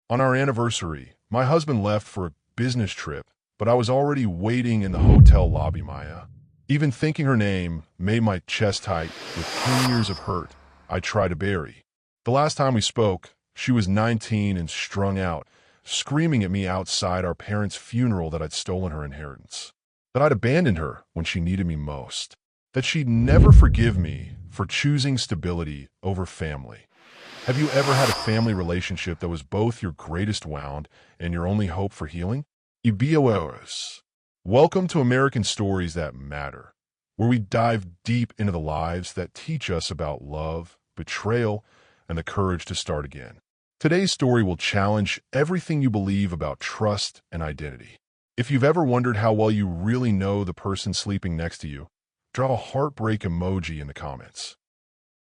On our anniversary, my husband left for a business trip, but I was already waiting in the hotel lobby, Maya. Even thinking her name made my chest tight with 10 years of hurt I tried to bury. The last time we spoke, she was 19 and strung out, screaming at me outside our parents' funeral that I'd stolen her inheritance, that I'd abandoned her when she needed me most, that she'd never forgive me for choosing stability over family. Have you ever had a family relationship that was both your greatest wound and your only hope for healing? EBOS. Welcome to American Stories That Matter, where we dive deep into the lives that teach us about love, betrayal, and the courage to start again. Today's story will challenge everything you believe about trust and identity. If you've ever wondered how well you really know the person sleeping next to you, draw a heartbreak emoji in the comments.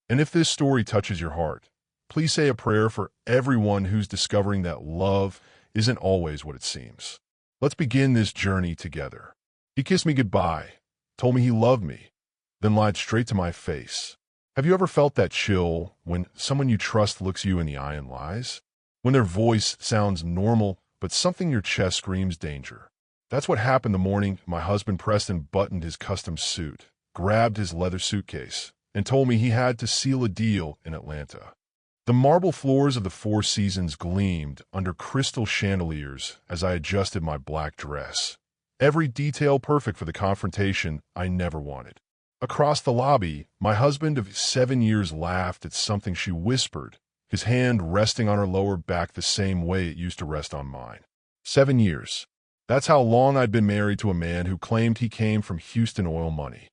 And if this story touches your heart, please say a prayer for everyone who's discovering that love isn't always what it seems. Let's begin this journey together. He kissed me goodbye, told me he loved me, then lied straight to my face. Have you ever felt that chill when someone you trust looks you in the eye and lies? When their voice sounds normal, but something in your chest screams danger. That's what happened the morning my husband Preston buttoned his custom suit, grabbed his leather suitcase, and told me he had to seal a deal in Atlanta. The marble floors of the Four Seasons gleamed under crystal chandeliers as I adjusted my black dress. Every detail perfect for the confrontation I never wanted. Across the lobby, my husband of 7 years laughed at something she whispered, his hand resting on her lower back the same way it used to rest on mine. 7 years. That's how long I'd been married to a man who claimed he came from Houston oil money.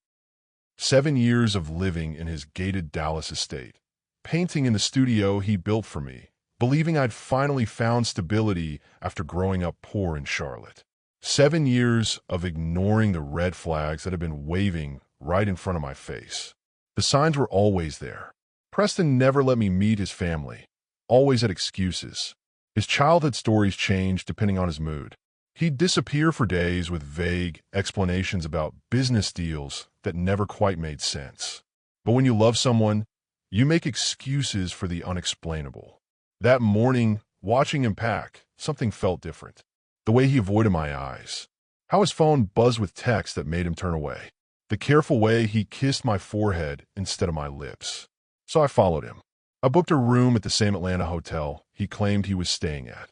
7 years of living in his gated Dallas estate, painting in the studio he built for me, believing I'd finally found stability after growing up poor in Charlotte. 7 years of ignoring the red flags that had been waving right in front of my face. The signs were always there. Preston never let me meet his family, always had excuses. His childhood stories changed depending on his mood. He'd disappear for days with vague explanations about business deals that never quite made sense. But when you love someone, you make excuses for the unexplainable. That morning, watching him pack, something felt different. The way he avoided my eyes. How his phone buzzed with texts that made him turn away. The careful way he kissed my forehead instead of my lips. So I followed him. I booked a room at the same Atlanta hotel he claimed he was staying at.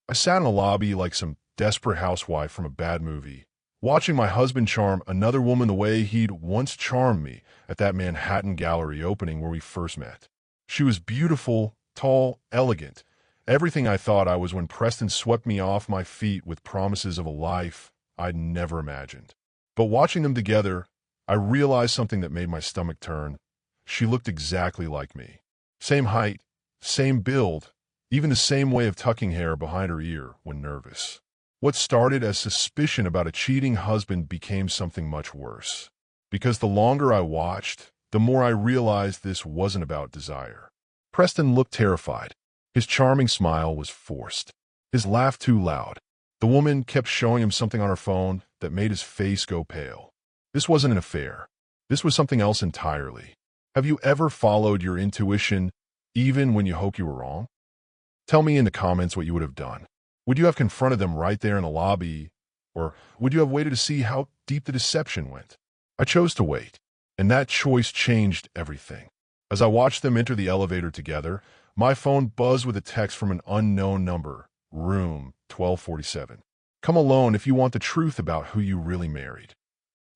I sat in the lobby like some desperate housewife from a bad movie, watching my husband charm another woman the way he'd once charmed me at that Manhattan gallery opening where we first met. She was beautiful, tall, elegant, everything I thought I was when Preston swept me off my feet with promises of a life I'd never imagined. But watching them together, I realized something that made my stomach turn. She looked exactly like me. Same height, same build, even the same way of tucking hair behind her ear when nervous. What started as suspicion about a cheating husband became something much worse. Because the longer I watched, the more I realized this wasn't about desire. Preston looked terrified. His charming smile was forced. His laugh too loud. The woman kept showing him something on her phone that made his face go pale. This wasn't an affair. This was something else entirely. Have you ever followed your intuition even when you hoped you were wrong? Tell me in the comments what you would have done. Would you have confronted them right there in the lobby, or would you have waited to see how deep the deception went? I chose to wait, and that choice changed everything. As I watched them enter the elevator together, my phone buzzed with a text from an unknown number, room 1247. Come alone if you want the truth about who you really married.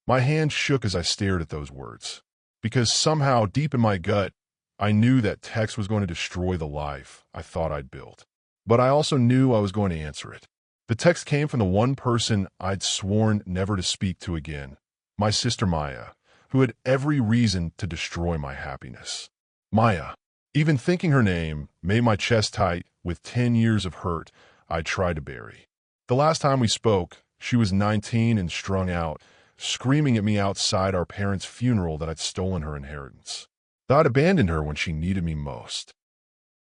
My hand shook as I stared at those words, because somehow deep in my gut, I knew that text was going to destroy the life I thought I'd built. But I also knew I was going to answer it. The text came from the one person I'd sworn never to speak to again, my sister Maya, who had every reason to destroy my happiness. Maya. Even thinking her name made my chest tight with 10 years of hurt I'd tried to bury. The last time we spoke, she was 19 and strung out, screaming at me outside our parents' funeral that I'd stolen her inheritance. That I'd abandoned her when she needed me most.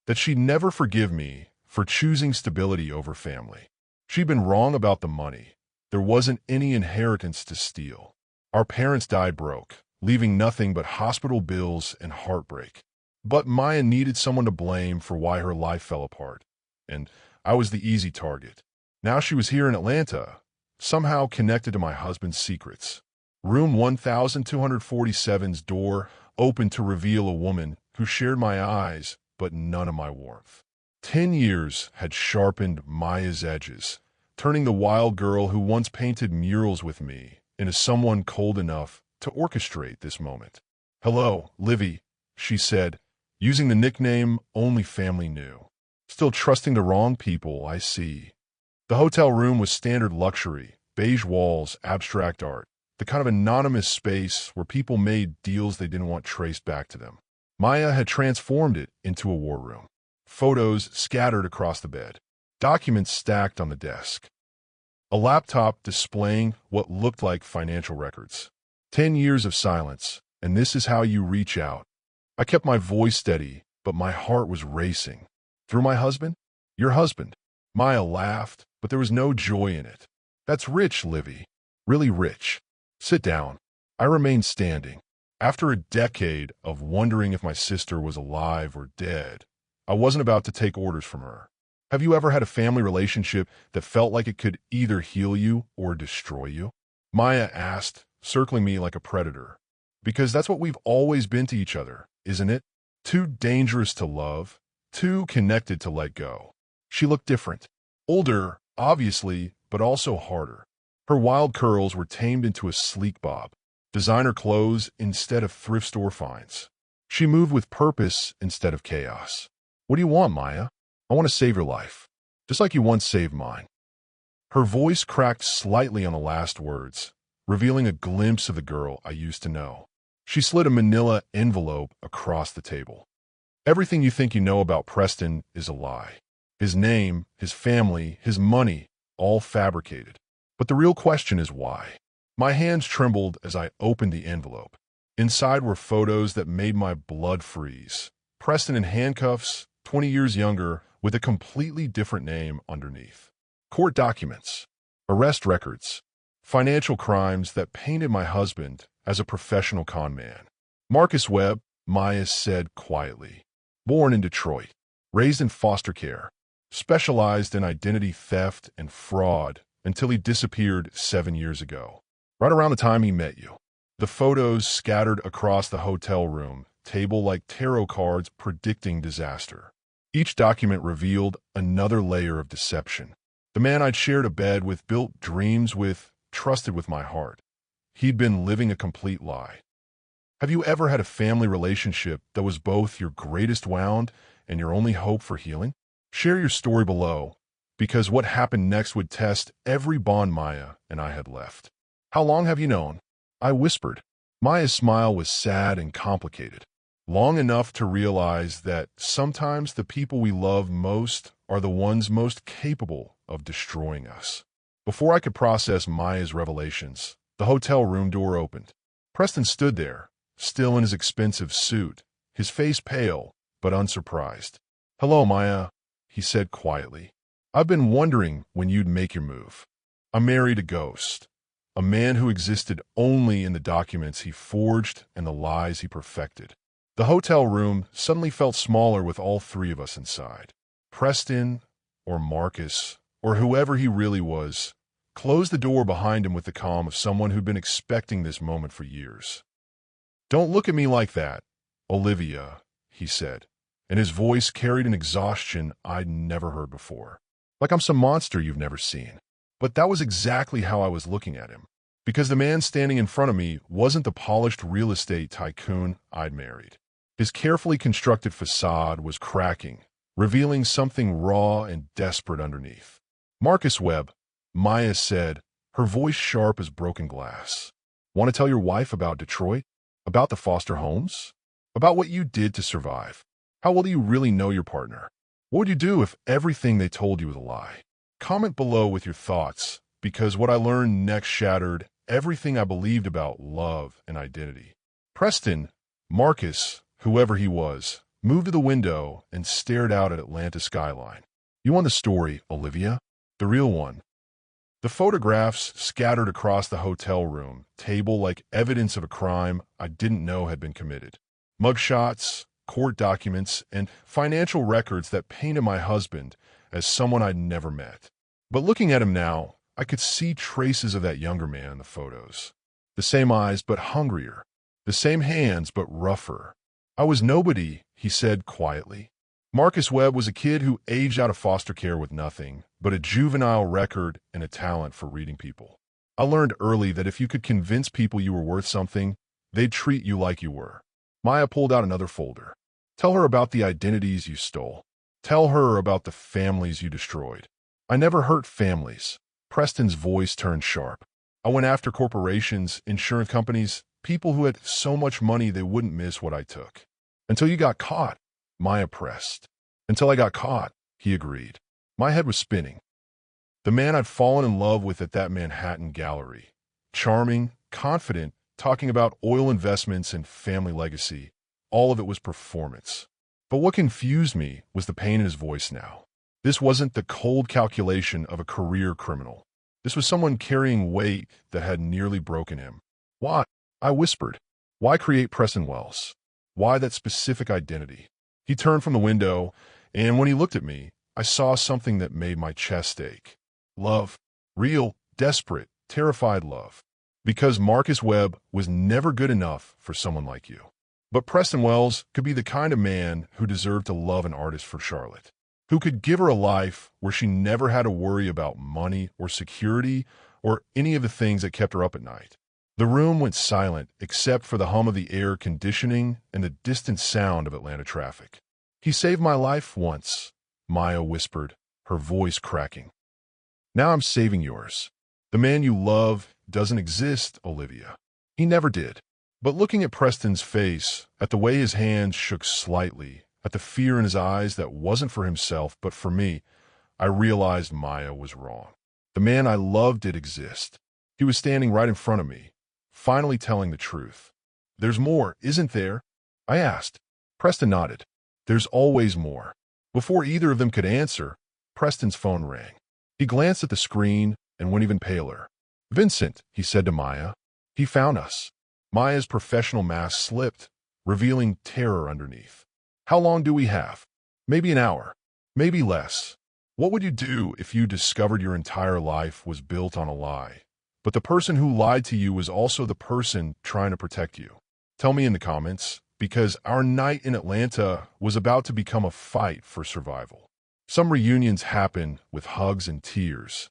That she'd never forgive me for choosing stability over family. She'd been wrong about the money. There wasn't any inheritance to steal. Our parents died broke, leaving nothing but hospital bills and heartbreak. But Maya needed someone to blame for why her life fell apart. and I was the easy target. Now she was here in Atlanta, somehow connected to my husband's secrets. Room 1247's door opened to reveal a woman who shared my eyes, but none of my warmth. 10 years had sharpened Maya's edges, turning the wild girl who once painted murals with me into someone cold enough to orchestrate this moment. "Hello, Livy," she said, using the nickname only family knew. "Still trusting the wrong people, I see." The hotel room was standard luxury, beige walls, abstract art, the kind of anonymous space where people made deals they didn't want traced back to them. Maya had transformed it into a war room. Photos scattered across the bed, documents stacked on the desk, a laptop displaying what looked like financial records. 10 years of silence, and this is how you reach out. I kept my voice steady, but my heart was racing. "Through my husband?" "Your husband." Maya laughed, but there was no joy in it. "That's rich, Livy. Really rich. Sit down." I remained standing. After a decade of wondering if my sister was alive or dead, I wasn't about to take orders from her. Have you ever had a family relationship that felt like it could either heal you or destroy you? Maya asked, circling me like a predator. Because that's what we've always been to each other, isn't it? Too dangerous to love, too connected to let go. She looked different. Older, obviously, but also harder. Her wild curls were tamed into a sleek bob. Designer clothes instead of thrift store finds. She moved with purpose instead of chaos. "What do you want, Maya?" "I want to save your life, just like you once saved mine." Her voice cracked slightly on the last words, revealing a glimpse of the girl I used to know. She slid a manila envelope across the table. "Everything you think you know about Preston is a lie. His name, his family, his money, all fabricated. But the real question is why." My hands trembled as I opened the envelope. Inside were photos that made my blood freeze. Preston in handcuffs, 20 years younger, with a completely different name underneath. Court documents, arrest records, financial crimes that painted my husband as a professional con man. "Marcus Webb," Maya said quietly. "Born in Detroit, raised in foster care, specialized in identity theft and fraud until he disappeared 7 years ago, right around the time he met you." The photos scattered across the hotel room, table like tarot cards predicting disaster. Each document revealed another layer of deception. The man I'd shared a bed with, built dreams with, trusted with my heart. He'd been living a complete lie. Have you ever had a family relationship that was both your greatest wound and your only hope for healing? Share your story below, because what happened next would test every bond Maya and I had left. "How long have you known?" I whispered. Maya's smile was sad and complicated. "Long enough to realize that sometimes the people we love most are the ones most capable of destroying us." Before I could process Maya's revelations, the hotel room door opened. Preston stood there, still in his expensive suit, his face pale but unsurprised. "Hello, Maya," he said quietly. "I've been wondering when you'd make your move. I married a ghost, a man who existed only in the documents he forged and the lies he perfected." The hotel room suddenly felt smaller with all three of us inside. Preston, or Marcus, or whoever he really was, closed the door behind him with the calm of someone who'd been expecting this moment for years. "Don't look at me like that, Olivia," he said, and his voice carried an exhaustion I'd never heard before. Like I'm some monster you've never seen. But that was exactly how I was looking at him, because the man standing in front of me wasn't the polished real estate tycoon I'd married. His carefully constructed facade was cracking, revealing something raw and desperate underneath. "Marcus Webb," Maya said, her voice sharp as broken glass. "Want to tell your wife about Detroit? About the foster homes? About what you did to survive? How well do you really know your partner? What would you do if everything they told you was a lie? Comment below with your thoughts, because what I learned next shattered everything I believed about love and identity." Preston, Marcus, whoever he was, moved to the window and stared out at Atlanta skyline. "You want the story, Olivia? The real one?" The photographs scattered across the hotel room table like evidence of a crime I didn't know had been committed. Mugshots, court documents, and financial records that painted my husband as someone I'd never met. But looking at him now, I could see traces of that younger man in the photos. The same eyes, but hungrier. The same hands, but rougher. I was nobody, he said quietly. Marcus Webb was a kid who aged out of foster care with nothing but a juvenile record and a talent for reading people. I learned early that if you could convince people you were worth something, they'd treat you like you were. Maya pulled out another folder. Tell her about the identities you stole. Tell her about the families you destroyed. I never hurt families. Preston's voice turned sharp. I went after corporations, insurance companies, people who had so much money they wouldn't miss what I took. Until you got caught, Maya pressed. Until I got caught, he agreed. My head was spinning. The man I'd fallen in love with at that Manhattan gallery. Charming, confident, talking about oil investments and family legacy. All of it was performance. But what confused me was the pain in his voice now. This wasn't the cold calculation of a career criminal. This was someone carrying weight that had nearly broken him. Why? I whispered. Why create Preston Wells? Why that specific identity? He turned from the window, and when he looked at me, I saw something that made my chest ache. Love. Real, desperate, terrified love. Because Marcus Webb was never good enough for someone like you. But Preston Wells could be the kind of man who deserved to love an artist for Charlotte, who could give her a life where she never had to worry about money or security or any of the things that kept her up at night. The room went silent except for the hum of the air conditioning and the distant sound of Atlanta traffic. He saved my life once, Maya whispered, her voice cracking. Now I'm saving yours. The man you love doesn't exist, Olivia. He never did. But looking at Preston's face, at the way his hands shook slightly, at the fear in his eyes that wasn't for himself but for me, I realized Maya was wrong. The man I loved did exist. He was standing right in front of me, finally telling the truth. There's more, isn't there? I asked. Preston nodded. There's always more. Before either of them could answer, Preston's phone rang. He glanced at the screen and went even paler. Vincent, he said to Maya. He found us. Maya's professional mask slipped, revealing terror underneath. How long do we have? Maybe an hour. Maybe less. What would you do if you discovered your entire life was built on a lie, but the person who lied to you was also the person trying to protect you? Tell me in the comments, because our night in Atlanta was about to become a fight for survival. Some reunions happen with hugs and tears.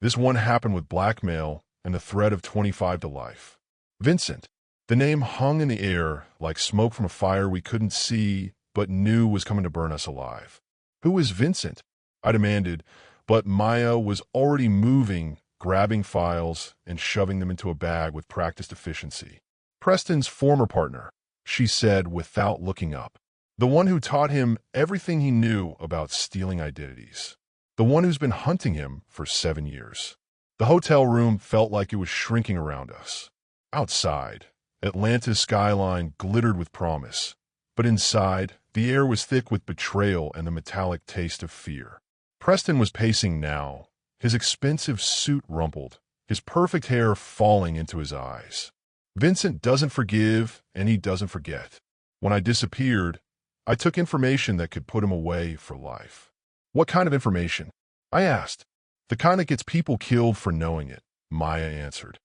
This one happened with blackmail and the threat of 25 to life. Vincent. The name hung in the air like smoke from a fire we couldn't see but knew was coming to burn us alive. Who is Vincent? I demanded, but Maya was already moving, grabbing files and shoving them into a bag with practiced efficiency. Preston's former partner, she said without looking up. The one who taught him everything he knew about stealing identities. The one who's been hunting him for 7 years. The hotel room felt like it was shrinking around us. Outside, Atlanta's skyline glittered with promise, but inside, the air was thick with betrayal and the metallic taste of fear. Preston was pacing now, his expensive suit rumpled, his perfect hair falling into his eyes. Vincent doesn't forgive, and he doesn't forget. When I disappeared, I took information that could put him away for life. What kind of information? I asked. The kind that gets people killed for knowing it, Maya answered.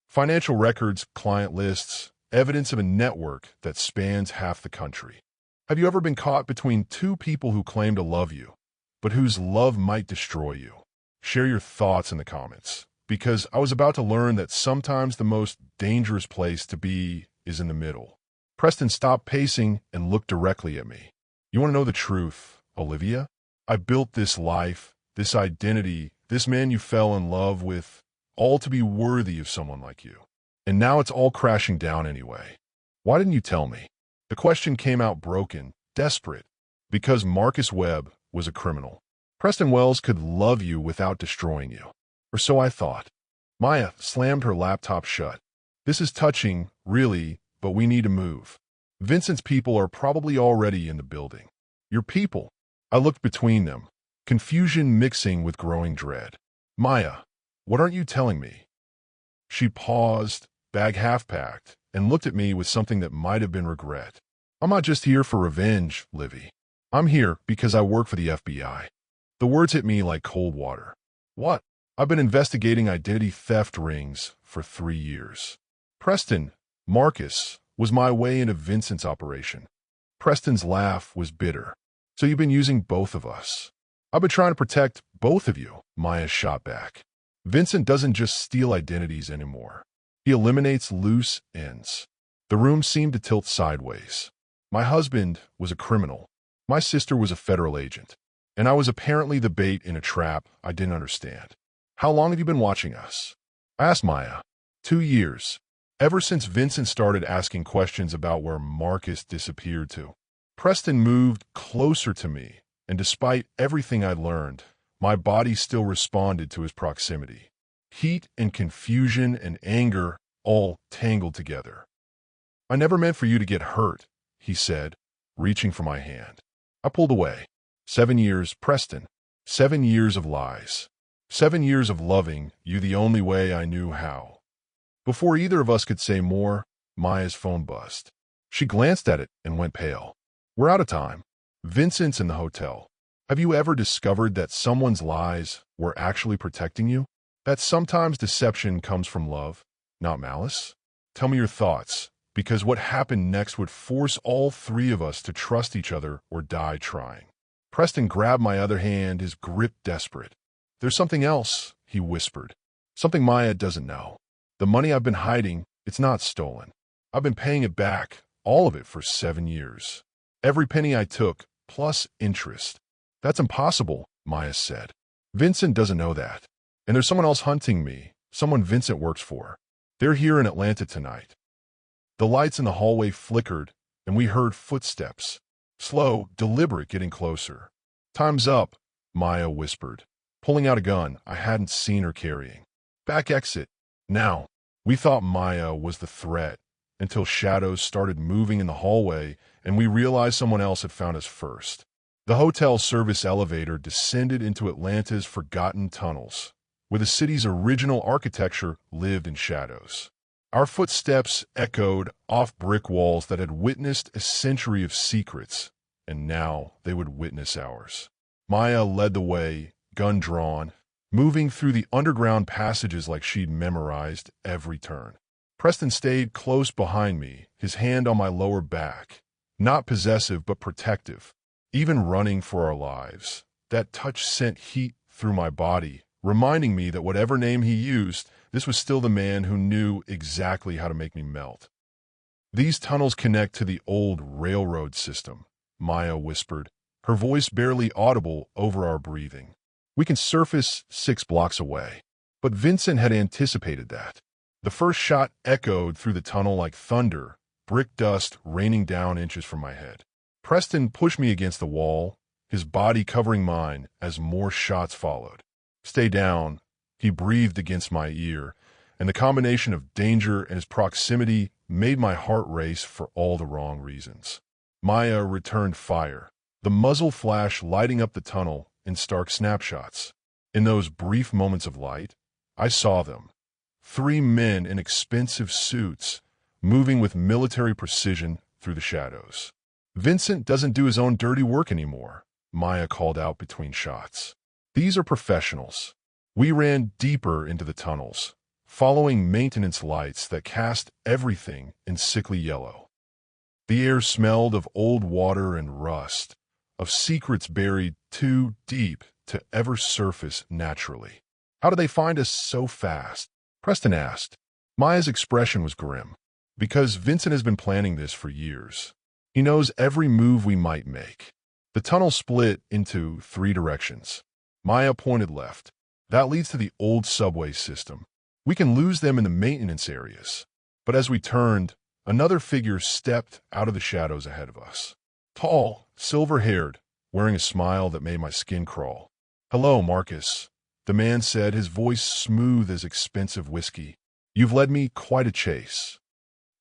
Financial records, client lists, evidence of a network that spans half the country. Have you ever been caught between two people who claim to love you, but whose love might destroy you? Share your thoughts in the comments, because I was about to learn that sometimes the most dangerous place to be is in the middle. Preston stopped pacing and looked directly at me. You want to know the truth, Olivia? I built this life, this identity, this man you fell in love with, all to be worthy of someone like you. And now it's all crashing down anyway. Why didn't you tell me? The question came out broken, desperate, because Marcus Webb was a criminal. Preston Wells could love you without destroying you. Or so I thought. Maya slammed her laptop shut. This is touching, really, but we need to move. Vincent's people are probably already in the building. Your people. I looked between them, confusion mixing with growing dread. Maya, what aren't you telling me? She paused, bag half-packed, and looked at me with something that might have been regret. I'm not just here for revenge, Livy. I'm here because I work for the FBI. The words hit me like cold water. What? I've been investigating identity theft rings for 3 years. Preston, Marcus, was my way into Vincent's operation. Preston's laugh was bitter. So you've been using both of us. I've been trying to protect both of you, Maya shot back. Vincent doesn't just steal identities anymore. He eliminates loose ends. The room seemed to tilt sideways. My husband was a criminal. My sister was a federal agent. And I was apparently the bait in a trap I didn't understand. How long have you been watching us? I asked Maya. 2 years. Ever since Vincent started asking questions about where Marcus disappeared to. Preston moved closer to me, and despite everything I'd learned, my body still responded to his proximity. Heat and confusion and anger all tangled together. I never meant for you to get hurt, he said, reaching for my hand. I pulled away. 7 years, Preston. 7 years of lies. 7 years of loving you the only way I knew how. Before either of us could say more, Maya's phone buzzed. She glanced at it and went pale. We're out of time. Vincent's in the hotel. Have you ever discovered that someone's lies were actually protecting you? That sometimes deception comes from love, not malice? Tell me your thoughts, because what happened next would force all three of us to trust each other or die trying. Preston grabbed my other hand, his grip desperate. There's something else, he whispered. Something Maya doesn't know. The money I've been hiding, it's not stolen. I've been paying it back, all of it for 7 years. Every penny I took, plus interest. That's impossible, Maya said. Vincent doesn't know that. And there's someone else hunting me, someone Vincent works for. They're here in Atlanta tonight. The lights in the hallway flickered, and we heard footsteps. Slow, deliberate, getting closer. Time's up, Maya whispered, pulling out a gun I hadn't seen her carrying. Back exit. Now. We thought Maya was the threat, until shadows started moving in the hallway and we realized someone else had found us first. The hotel service elevator descended into Atlanta's forgotten tunnels, where the city's original architecture lived in shadows. Our footsteps echoed off brick walls that had witnessed a century of secrets, and now they would witness ours. Maya led the way, gun drawn, moving through the underground passages like she'd memorized every turn. Preston stayed close behind me, his hand on my lower back, not possessive but protective, even running for our lives. That touch sent heat through my body, reminding me that whatever name he used, this was still the man who knew exactly how to make me melt. These tunnels connect to the old railroad system, Maya whispered, her voice barely audible over our breathing. We can surface 6 blocks away. But Vincent had anticipated that. The first shot echoed through the tunnel like thunder, brick dust raining down inches from my head. Preston pushed me against the wall, his body covering mine as more shots followed. Stay down, he breathed against my ear, and the combination of danger and his proximity made my heart race for all the wrong reasons. Maya returned fire, the muzzle flash lighting up the tunnel in stark snapshots. In those brief moments of light, I saw them. 3 men in expensive suits, moving with military precision through the shadows. Vincent doesn't do his own dirty work anymore, Maya called out between shots. These are professionals. We ran deeper into the tunnels, following maintenance lights that cast everything in sickly yellow. The air smelled of old water and rust, of secrets buried too deep to ever surface naturally. How did they find us so fast? Preston asked. Maya's expression was grim. Because Vincent has been planning this for years. He knows every move we might make. The tunnel split into 3 directions. Maya pointed left. That leads to the old subway system. We can lose them in the maintenance areas. But as we turned, another figure stepped out of the shadows ahead of us. Tall, silver-haired, wearing a smile that made my skin crawl. Hello, Marcus, the man said, his voice smooth as expensive whiskey. You've led me quite a chase.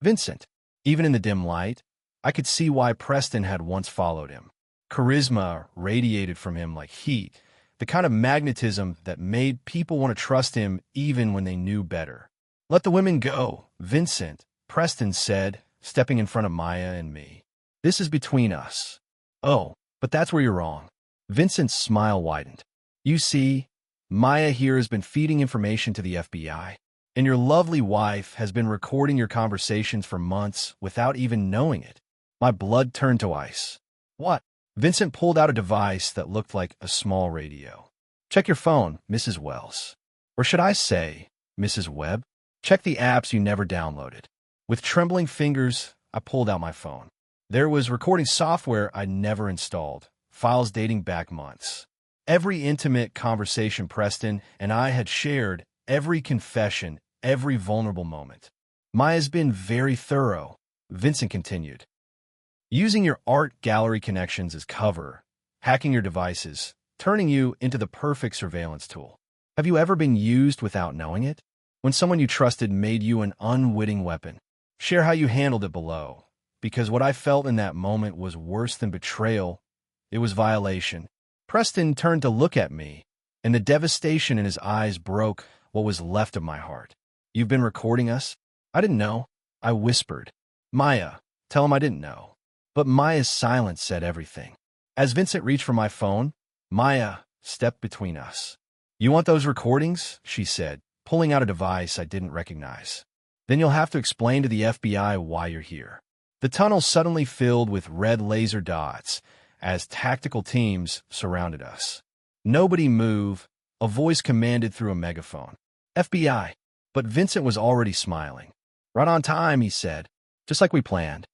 Vincent. Even in the dim light, I could see why Preston had once followed him. Charisma radiated from him like heat, the kind of magnetism that made people want to trust him even when they knew better. Let the women go, Vincent, Preston said, stepping in front of Maya and me. This is between us. Oh, but that's where you're wrong. Vincent's smile widened. You see, Maya here has been feeding information to the FBI, and your lovely wife has been recording your conversations for months without even knowing it. My blood turned to ice. What? Vincent pulled out a device that looked like a small radio. Check your phone, Mrs. Wells. Or should I say, Mrs. Webb? Check the apps you never downloaded. With trembling fingers, I pulled out my phone. There was recording software I'd never installed, files dating back months. Every intimate conversation Preston and I had shared, every confession, every vulnerable moment. Maya's been very thorough, Vincent continued. Using your art gallery connections as cover, hacking your devices, turning you into the perfect surveillance tool. Have you ever been used without knowing it? When someone you trusted made you an unwitting weapon? Share how you handled it below, because what I felt in that moment was worse than betrayal. It was violation. Preston turned to look at me, and the devastation in his eyes broke what was left of my heart. You've been recording us? I didn't know. I whispered. Maya, tell him I didn't know. But Maya's silence said everything. As Vincent reached for my phone, Maya stepped between us. You want those recordings? She said, pulling out a device I didn't recognize. Then you'll have to explain to the FBI why you're here. The tunnel suddenly filled with red laser dots as tactical teams surrounded us. Nobody move, a voice commanded through a megaphone. FBI. But Vincent was already smiling. Right on time, he said, just like we planned.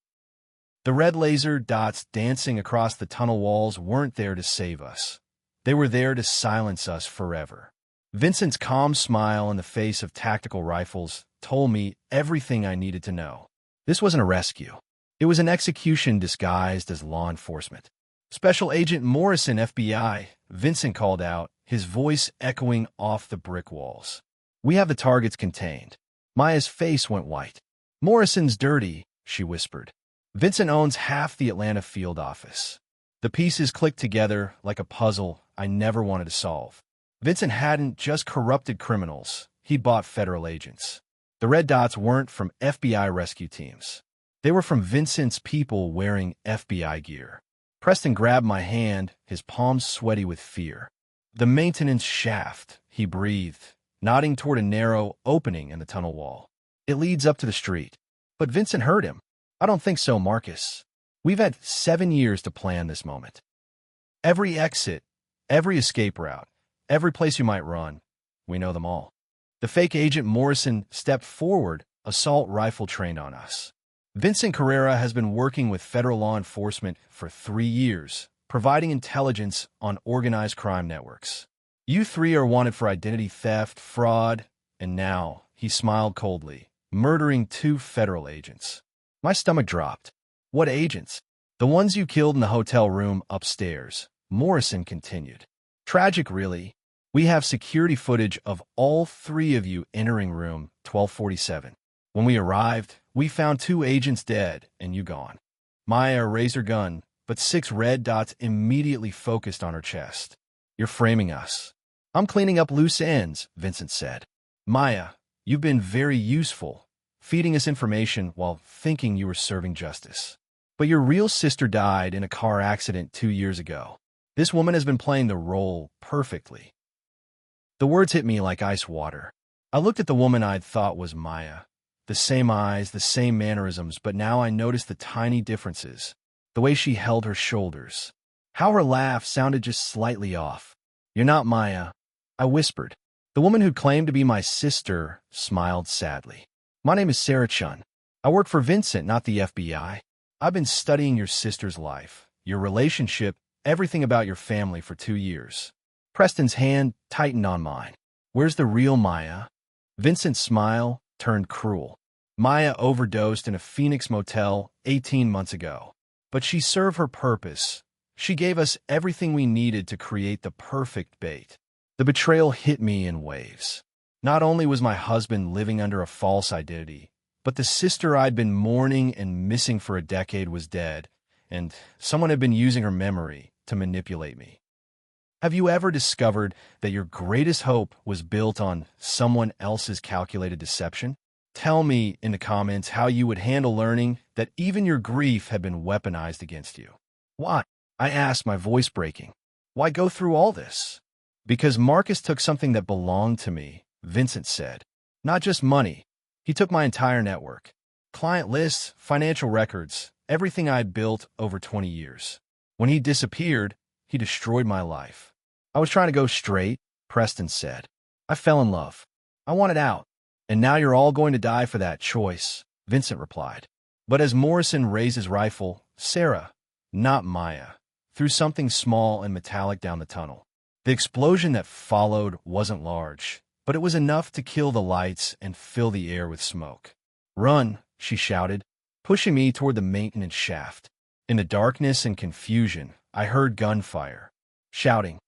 The red laser dots dancing across the tunnel walls weren't there to save us. They were there to silence us forever. Vincent's calm smile in the face of tactical rifles told me everything I needed to know. This wasn't a rescue. It was an execution disguised as law enforcement. Special Agent Morrison, FBI, Vincent called out, his voice echoing off the brick walls. We have the targets contained. Maya's face went white. Morrison's dirty, she whispered. Vincent owns half the Atlanta field office. The pieces clicked together like a puzzle I never wanted to solve. Vincent hadn't just corrupted criminals. He'd bought federal agents. The red dots weren't from FBI rescue teams. They were from Vincent's people wearing FBI gear. Preston grabbed my hand, his palms sweaty with fear. The maintenance shaft, he breathed, nodding toward a narrow opening in the tunnel wall. It leads up to the street. But Vincent heard him. I don't think so, Marcus. We've had 7 years to plan this moment. Every exit, every escape route, every place you might run, we know them all. The fake agent Morrison stepped forward, assault rifle trained on us. Vincent Carrera has been working with federal law enforcement for 3 years, providing intelligence on organized crime networks. You 3 are wanted for identity theft, fraud, and now, he smiled coldly, murdering 2 federal agents. My stomach dropped. What agents? The ones you killed in the hotel room upstairs, Morrison continued. Tragic, really. We have security footage of all 3 of you entering room 1247. When we arrived, we found 2 agents dead and you gone. Maya raised her gun, but 6 red dots immediately focused on her chest. You're framing us. I'm cleaning up loose ends, Vincent said. Maya, you've been very useful, feeding us information while thinking you were serving justice. But your real sister died in a car accident 2 years ago. This woman has been playing the role perfectly. The words hit me like ice water. I looked at the woman I'd thought was Maya. The same eyes, the same mannerisms, but now I noticed the tiny differences. The way she held her shoulders. How her laugh sounded just slightly off. You're not Maya, I whispered. The woman who claimed to be my sister smiled sadly. My name is Sarah Chun. I work for Vincent, not the FBI. I've been studying your sister's life, your relationship, everything about your family for 2 years. Preston's hand tightened on mine. Where's the real Maya? Vincent's smile turned cruel. Maya overdosed in a Phoenix motel 18 months ago. But she served her purpose. She gave us everything we needed to create the perfect bait. The betrayal hit me in waves. Not only was my husband living under a false identity, but the sister I'd been mourning and missing for a decade was dead, and someone had been using her memory to manipulate me. Have you ever discovered that your greatest hope was built on someone else's calculated deception? Tell me in the comments how you would handle learning that even your grief had been weaponized against you. Why? I asked, my voice breaking. Why go through all this? Because Marcus took something that belonged to me, Vincent said. Not just money. He took my entire network. Client lists, financial records, everything I'd built over 20 years. When he disappeared, he destroyed my life. I was trying to go straight, Preston said. I fell in love. I wanted out. And now you're all going to die for that choice, Vincent replied. But as Morrison raised his rifle, Sarah, not Maya, threw something small and metallic down the tunnel. The explosion that followed wasn't large, but it was enough to kill the lights and fill the air with smoke. Run, she shouted, pushing me toward the maintenance shaft. In the darkness and confusion, I heard gunfire. Shouting.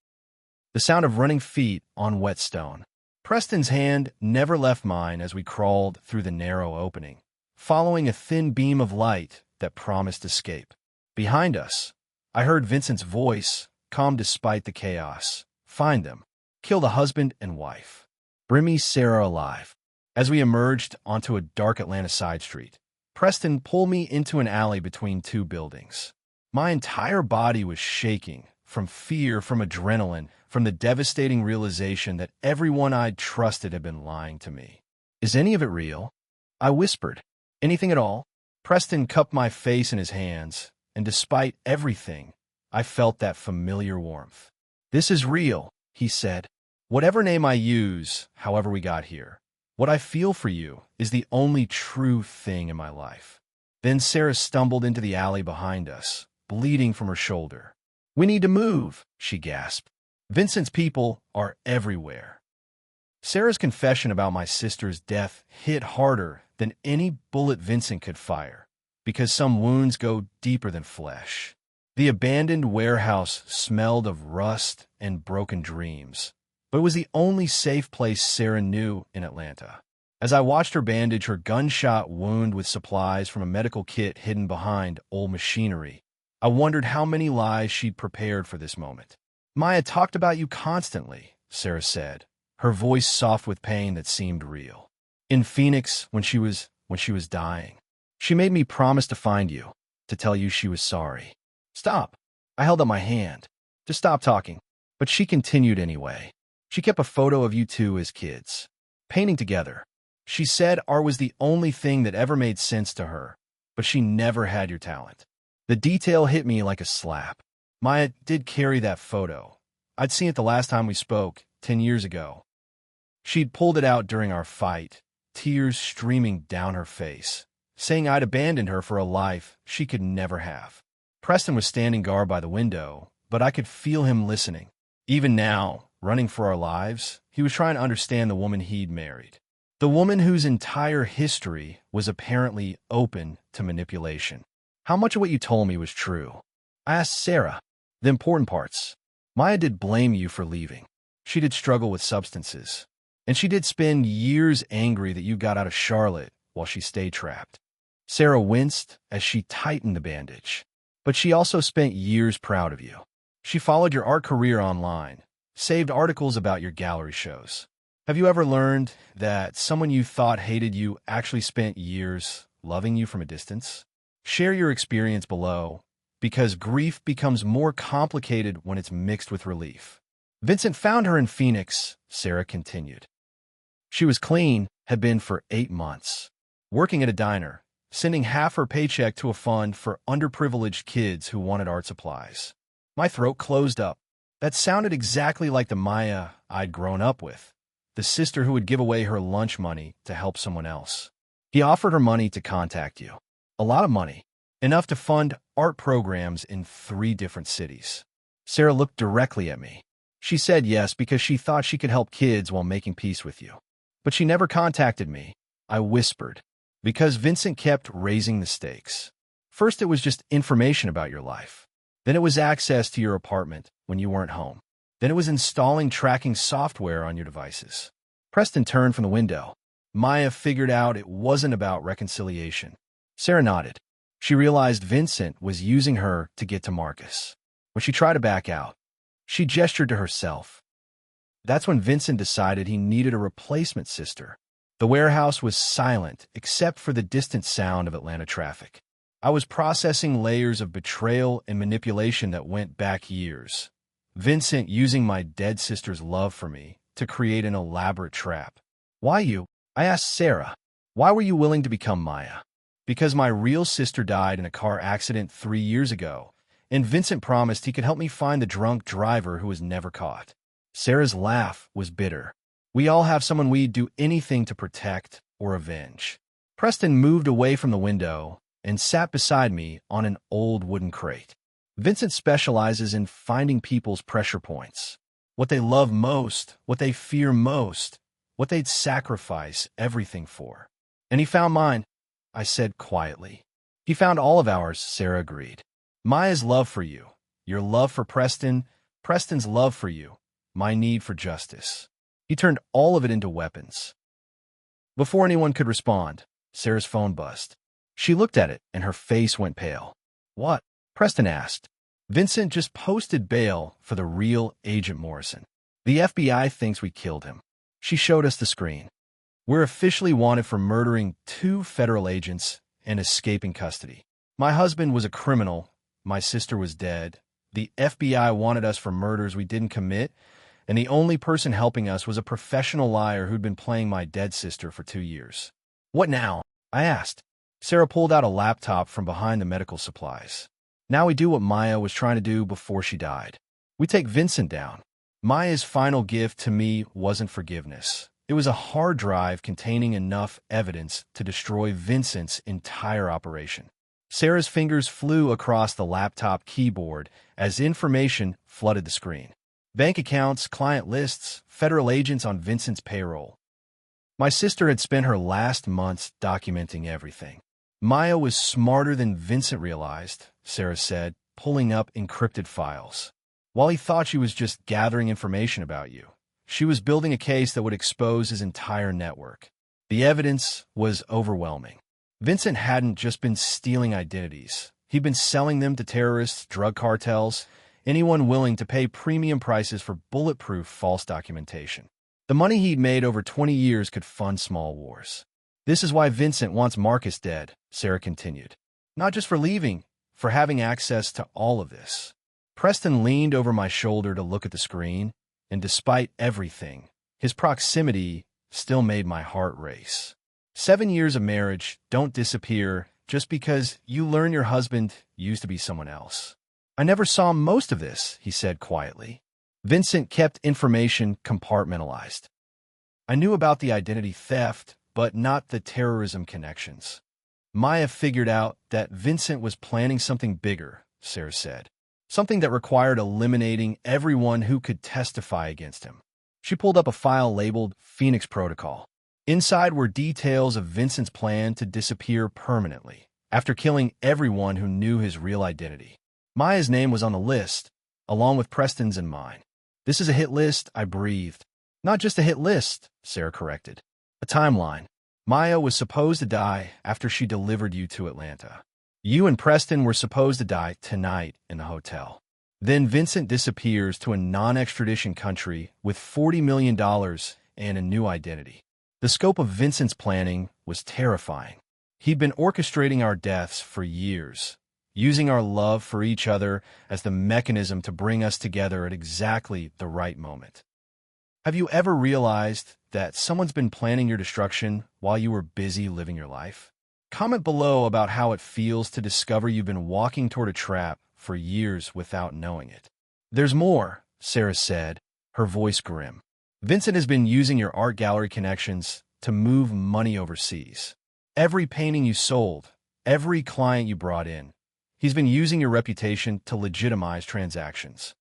The sound of running feet on wet stone. Preston's hand never left mine as we crawled through the narrow opening, following a thin beam of light that promised escape. Behind us, I heard Vincent's voice, calm despite the chaos. Find them. Kill the husband and wife. Bring me Sarah alive. As we emerged onto a dark Atlanta side street, Preston pulled me into an alley between two buildings. My entire body was shaking, from fear, from adrenaline, from the devastating realization that everyone I'd trusted had been lying to me. Is any of it real? I whispered. Anything at all? Preston cupped my face in his hands, and despite everything, I felt that familiar warmth. This is real, he said. Whatever name I use, however we got here, what I feel for you is the only true thing in my life. Then Sarah stumbled into the alley behind us, bleeding from her shoulder. We need to move, she gasped. Vincent's people are everywhere. Sarah's confession about my sister's death hit harder than any bullet Vincent could fire, because some wounds go deeper than flesh. The abandoned warehouse smelled of rust and broken dreams, but it was the only safe place Sarah knew in Atlanta. As I watched her bandage her gunshot wound with supplies from a medical kit hidden behind old machinery, I wondered how many lies she'd prepared for this moment. Maya talked about you constantly, Sarah said, her voice soft with pain that seemed real. In Phoenix, when she was dying, she made me promise to find you, to tell you she was sorry. Stop. I held up my hand. To stop talking. But she continued anyway. She kept a photo of you two as kids, painting together. She said art was the only thing that ever made sense to her, but she never had your talent. The detail hit me like a slap. Maya did carry that photo. I'd seen it the last time we spoke, 10 years ago. She'd pulled it out during our fight, tears streaming down her face, saying I'd abandoned her for a life she could never have. Preston was standing guard by the window, but I could feel him listening. Even now, running for our lives, he was trying to understand the woman he'd married. The woman whose entire history was apparently open to manipulation. How much of what you told me was true? I asked Sarah. The important parts. Maya did blame you for leaving. She did struggle with substances. And she did spend years angry that you got out of Charlotte while she stayed trapped. Sarah winced as she tightened the bandage. But she also spent years proud of you. She followed your art career online, saved articles about your gallery shows. Have you ever learned that someone you thought hated you actually spent years loving you from a distance? Share your experience below, because grief becomes more complicated when it's mixed with relief. Vincent found her in Phoenix, Sarah continued. She was clean, had been for 8 months, working at a diner, sending half her paycheck to a fund for underprivileged kids who wanted art supplies. My throat closed up. That sounded exactly like the Maya I'd grown up with, the sister who would give away her lunch money to help someone else. He offered her money to contact you. A lot of money, enough to fund art programs in 3 different cities. Sarah looked directly at me. She said yes because she thought she could help kids while making peace with you. But she never contacted me. I whispered, because Vincent kept raising the stakes. First, it was just information about your life. Then it was access to your apartment when you weren't home. Then it was installing tracking software on your devices. Preston turned from the window. Maya figured out it wasn't about reconciliation. Sarah nodded. She realized Vincent was using her to get to Marcus. When she tried to back out, she gestured to herself. That's when Vincent decided he needed a replacement sister. The warehouse was silent except for the distant sound of Atlanta traffic. I was processing layers of betrayal and manipulation that went back years. Vincent using my dead sister's love for me to create an elaborate trap. Why you? I asked Sarah. Why were you willing to become Maya? Because my real sister died in a car accident 3 years ago, and Vincent promised he could help me find the drunk driver who was never caught. Sarah's laugh was bitter. We all have someone we'd do anything to protect or avenge. Preston moved away from the window and sat beside me on an old wooden crate. Vincent specializes in finding people's pressure points. What they love most, what they fear most, what they'd sacrifice everything for. And he found mine, I said quietly. He found all of ours, Sarah agreed. Maya's love for you, your love for Preston, Preston's love for you, my need for justice. He turned all of it into weapons. Before anyone could respond, Sarah's phone buzzed. She looked at it, and her face went pale. What? Preston asked. Vincent just posted bail for the real Agent Morrison. The FBI thinks we killed him. She showed us the screen. We're officially wanted for murdering 2 federal agents and escaping custody. My husband was a criminal. My sister was dead. The FBI wanted us for murders we didn't commit, and the only person helping us was a professional liar who'd been playing my dead sister for 2 years. What now? I asked. Sarah pulled out a laptop from behind the medical supplies. Now we do what Maya was trying to do before she died. We take Vincent down. Maya's final gift to me wasn't forgiveness. It was a hard drive containing enough evidence to destroy Vincent's entire operation. Sarah's fingers flew across the laptop keyboard as information flooded the screen. Bank accounts, client lists, federal agents on Vincent's payroll. My sister had spent her last months documenting everything. Maya was smarter than Vincent realized, Sarah said, pulling up encrypted files. While he thought she was just gathering information about you, she was building a case that would expose his entire network. The evidence was overwhelming. Vincent hadn't just been stealing identities. He'd been selling them to terrorists, drug cartels, anyone willing to pay premium prices for bulletproof false documentation. The money he'd made over 20 years could fund small wars. This is why Vincent wants Marcus dead, Sarah continued. Not just for leaving, for having access to all of this. Preston leaned over my shoulder to look at the screen, and despite everything, his proximity still made my heart race. 7 years of marriage don't disappear just because you learn your husband used to be someone else. I never saw most of this, he said quietly. Vincent kept information compartmentalized. I knew about the identity theft, but not the terrorism connections. Maya figured out that Vincent was planning something bigger, Sarah said. Something that required eliminating everyone who could testify against him. She pulled up a file labeled Phoenix Protocol. Inside were details of Vincent's plan to disappear permanently, after killing everyone who knew his real identity. Maya's name was on the list, along with Preston's and mine. This is a hit list, I breathed. Not just a hit list, Sarah corrected. A timeline. Maya was supposed to die after she delivered you to Atlanta. You and Preston were supposed to die tonight in the hotel. Then Vincent disappears to a non-extradition country with $40 million and a new identity. The scope of Vincent's planning was terrifying. He'd been orchestrating our deaths for years, using our love for each other as the mechanism to bring us together at exactly the right moment. Have you ever realized that someone's been planning your destruction while you were busy living your life? Comment below about how it feels to discover you've been walking toward a trap for years without knowing it. There's more, Sarah said, her voice grim. Vincent has been using your art gallery connections to move money overseas. Every painting you sold, every client you brought in, he's been using your reputation to legitimize transactions.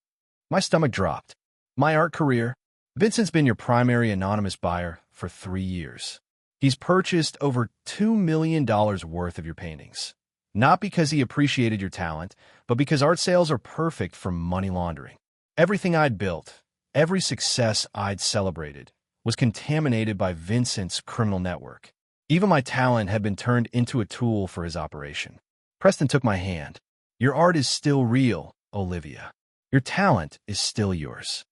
My stomach dropped. My art career? Vincent's been your primary anonymous buyer for 3 years. He's purchased over $2 million worth of your paintings. Not because he appreciated your talent, but because art sales are perfect for money laundering. Everything I'd built, every success I'd celebrated, was contaminated by Vincent's criminal network. Even my talent had been turned into a tool for his operation. Preston took my hand. Your art is still real, Olivia. Your talent is still yours.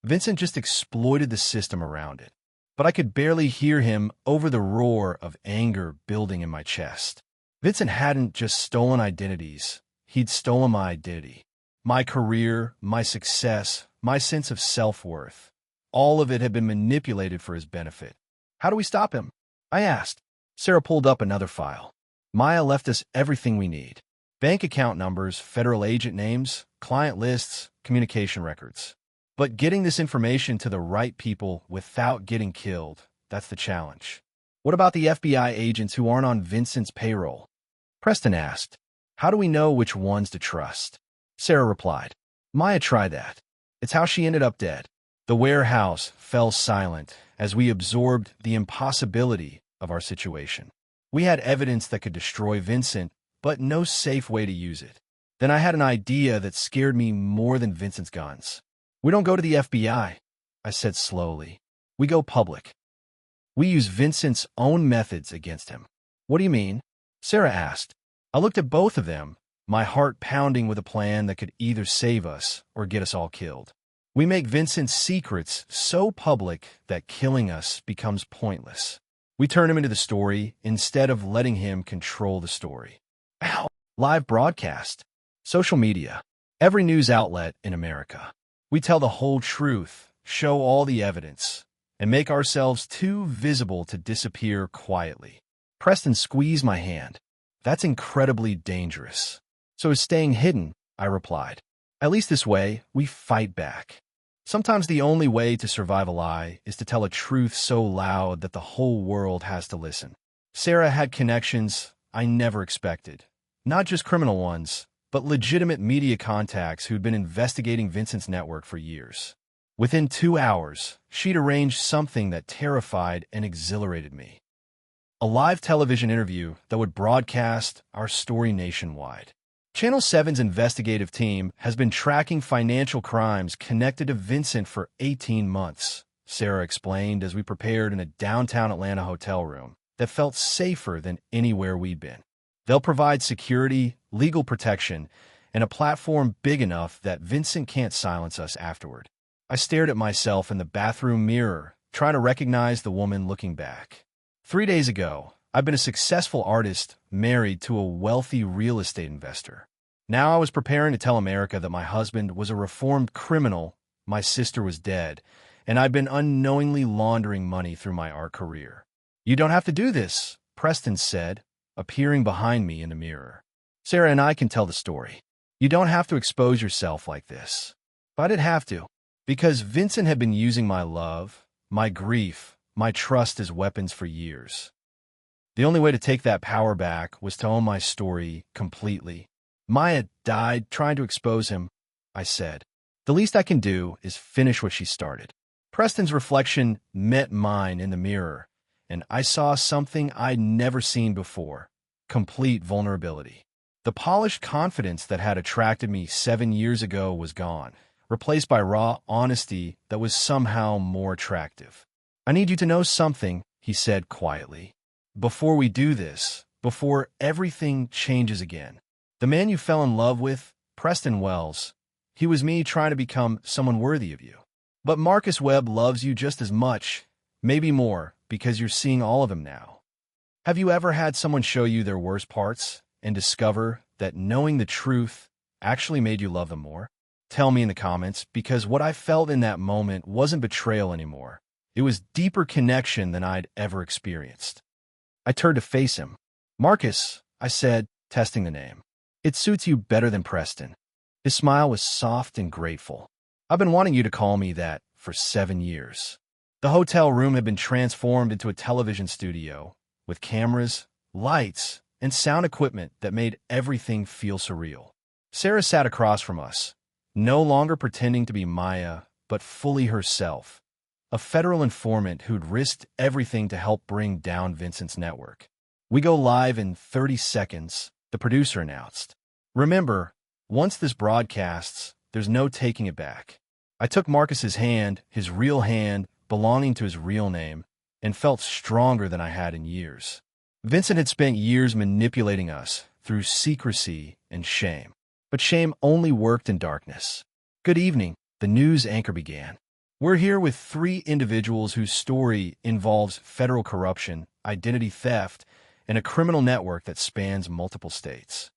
Vincent just exploited the system around it, but I could barely hear him over the roar of anger building in my chest. Vincent hadn't just stolen identities, he'd stolen my identity. My career, my success, my sense of self-worth. All of it had been manipulated for his benefit. How do we stop him? I asked. Sarah pulled up another file. Maya left us everything we need. Bank account numbers, federal agent names, client lists, communication records. But getting this information to the right people without getting killed, that's the challenge. What about the FBI agents who aren't on Vincent's payroll? Preston asked. How do we know which ones to trust? Sarah replied. Maya tried that. It's how she ended up dead. The warehouse fell silent as we absorbed the impossibility of our situation. We had evidence that could destroy Vincent, but no safe way to use it. Then I had an idea that scared me more than Vincent's guns. We don't go to the FBI, I said slowly. We go public. We use Vincent's own methods against him. What do you mean? Sarah asked. I looked at both of them, my heart pounding with a plan that could either save us or get us all killed. We make Vincent's secrets so public that killing us becomes pointless. We turn him into the story instead of letting him control the story. Ow! Live broadcast. Social media. Every news outlet in America. We tell the whole truth, show all the evidence, and make ourselves too visible to disappear quietly. Preston squeezed my hand. That's incredibly dangerous. So is staying hidden, I replied. At least this way, we fight back. Sometimes the only way to survive a lie is to tell a truth so loud that the whole world has to listen. Sarah had connections I never expected. Not just criminal ones, but legitimate media contacts who'd been investigating Vincent's network for years. Within 2 hours, she'd arranged something that terrified and exhilarated me. A live television interview that would broadcast our story nationwide. Channel 7's investigative team has been tracking financial crimes connected to Vincent for 18 months, Sarah explained as we prepared in a downtown Atlanta hotel room that felt safer than anywhere we'd been. They'll provide security, legal protection, and a platform big enough that Vincent can't silence us afterward. I stared at myself in the bathroom mirror, trying to recognize the woman looking back. 3 days ago, I've been a successful artist married to a wealthy real estate investor. Now I was preparing to tell America that my husband was a reformed criminal, my sister was dead, and I'd been unknowingly laundering money through my art career. You don't have to do this, Preston said, appearing behind me in the mirror. Sarah and I can tell the story. You don't have to expose yourself like this. But I did have to, because Vincent had been using my love, my grief, my trust as weapons for years. The only way to take that power back was to own my story completely. Maya died trying to expose him, I said. The least I can do is finish what she started. Preston's reflection met mine in the mirror, and I saw something I'd never seen before. Complete vulnerability. The polished confidence that had attracted me 7 years ago was gone, replaced by raw honesty that was somehow more attractive. I need you to know something, he said quietly. Before we do this, before everything changes again, the man you fell in love with, Preston Wells, he was me trying to become someone worthy of you. But Marcus Webb loves you just as much, maybe more, because you're seeing all of him now. Have you ever had someone show you their worst parts and discover that knowing the truth actually made you love them more? Tell me in the comments, because what I felt in that moment wasn't betrayal anymore. It was deeper connection than I'd ever experienced. I turned to face him. Marcus, I said, testing the name. It suits you better than Preston. His smile was soft and grateful. I've been wanting you to call me that for 7 years. The hotel room had been transformed into a television studio with cameras, lights, and sound equipment that made everything feel surreal. Sarah sat across from us, no longer pretending to be Maya, but fully herself. A federal informant who'd risked everything to help bring down Vincent's network. We go live in 30 seconds, the producer announced. Remember, once this broadcasts, there's no taking it back. I took Marcus's hand, his real hand, belonging to his real name, and felt stronger than I had in years. Vincent had spent years manipulating us through secrecy and shame. But shame only worked in darkness. Good evening, the news anchor began. We're here with 3 individuals whose story involves federal corruption, identity theft, and a criminal network that spans multiple states.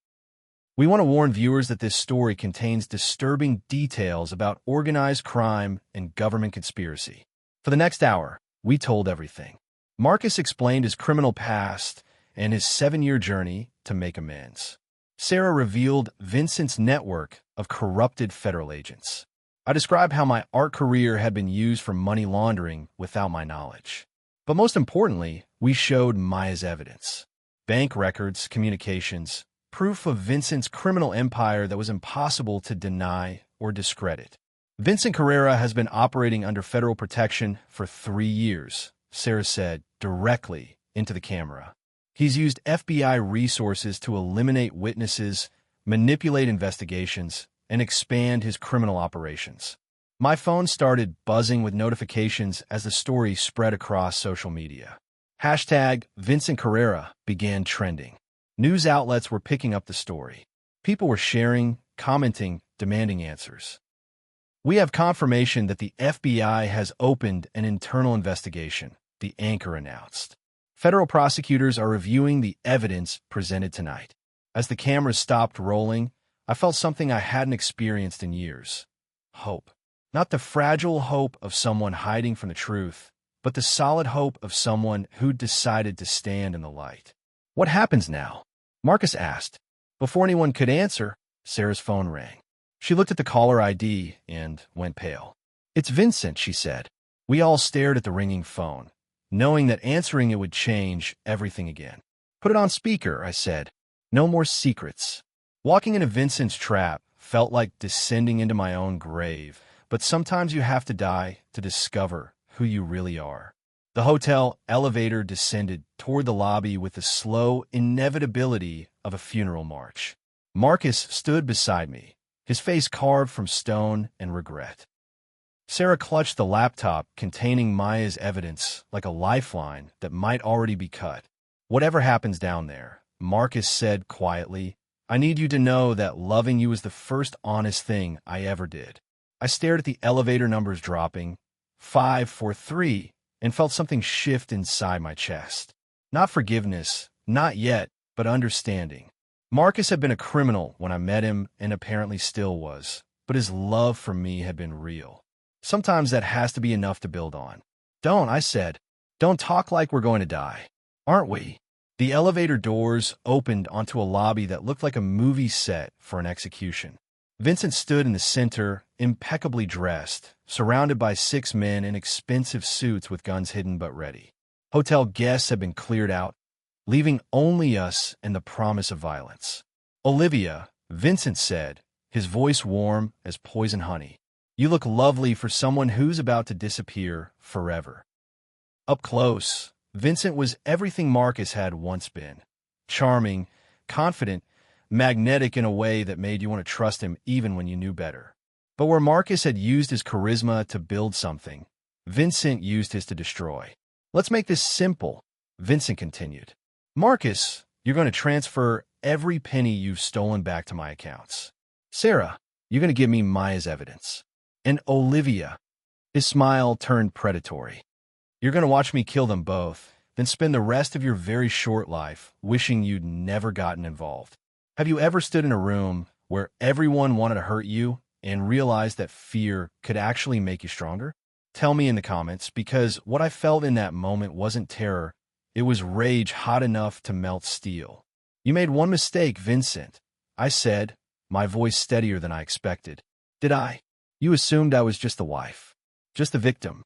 We want to warn viewers that this story contains disturbing details about organized crime and government conspiracy. For the next hour, we told everything. Marcus explained his criminal past and his 7-year journey to make amends. Sarah revealed Vincent's network of corrupted federal agents. I described how my art career had been used for money laundering without my knowledge. But most importantly, we showed Maya's evidence. Bank records, communications, proof of Vincent's criminal empire that was impossible to deny or discredit. Vincent Carrera has been operating under federal protection for 3 years, Sarah said directly into the camera. He's used FBI resources to eliminate witnesses, manipulate investigations, and expand his criminal operations. My phone started buzzing with notifications as the story spread across social media. Hashtag Vincent Carrera began trending. News outlets were picking up the story. People were sharing, commenting, demanding answers. We have confirmation that the FBI has opened an internal investigation, the anchor announced. Federal prosecutors are reviewing the evidence presented tonight. As the cameras stopped rolling, I felt something I hadn't experienced in years. Hope. Not the fragile hope of someone hiding from the truth, but the solid hope of someone who decided to stand in the light. What happens now? Marcus asked. Before anyone could answer, Sarah's phone rang. She looked at the caller ID and went pale. "It's Vincent," she said. We all stared at the ringing phone, knowing that answering it would change everything again. "Put it on speaker," I said. "No more secrets." Walking into Vincent's trap felt like descending into my own grave, but sometimes you have to die to discover who you really are. The hotel elevator descended toward the lobby with the slow inevitability of a funeral march. Marcus stood beside me, his face carved from stone and regret. Sarah clutched the laptop containing Maya's evidence like a lifeline that might already be cut. "Whatever happens down there," Marcus said quietly, "I need you to know that loving you is the first honest thing I ever did." I stared at the elevator numbers dropping, 5, 4, 3, and felt something shift inside my chest. Not forgiveness, not yet, but understanding. Marcus had been a criminal when I met him and apparently still was, but his love for me had been real. Sometimes that has to be enough to build on. "Don't," I said. "Don't talk like we're going to die. Aren't we?" The elevator doors opened onto a lobby that looked like a movie set for an execution. Vincent stood in the center, impeccably dressed, surrounded by 6 men in expensive suits with guns hidden but ready. Hotel guests had been cleared out, leaving only us and the promise of violence. "Olivia," Vincent said, his voice warm as poison honey. "You look lovely for someone who's about to disappear forever." Up close, Vincent was everything Marcus had once been. Charming, confident, magnetic in a way that made you want to trust him even when you knew better. But where Marcus had used his charisma to build something, Vincent used his to destroy. "Let's make this simple," Vincent continued. "Marcus, you're going to transfer every penny you've stolen back to my accounts. Sarah, you're going to give me Maya's evidence. And Olivia," his smile turned predatory, "you're going to watch me kill them both, then spend the rest of your very short life wishing you'd never gotten involved." Have you ever stood in a room where everyone wanted to hurt you and realized that fear could actually make you stronger? Tell me in the comments, because what I felt in that moment wasn't terror. It was rage hot enough to melt steel. "You made one mistake, Vincent," I said, my voice steadier than I expected. "Did I? You assumed I was just the wife, just the victim,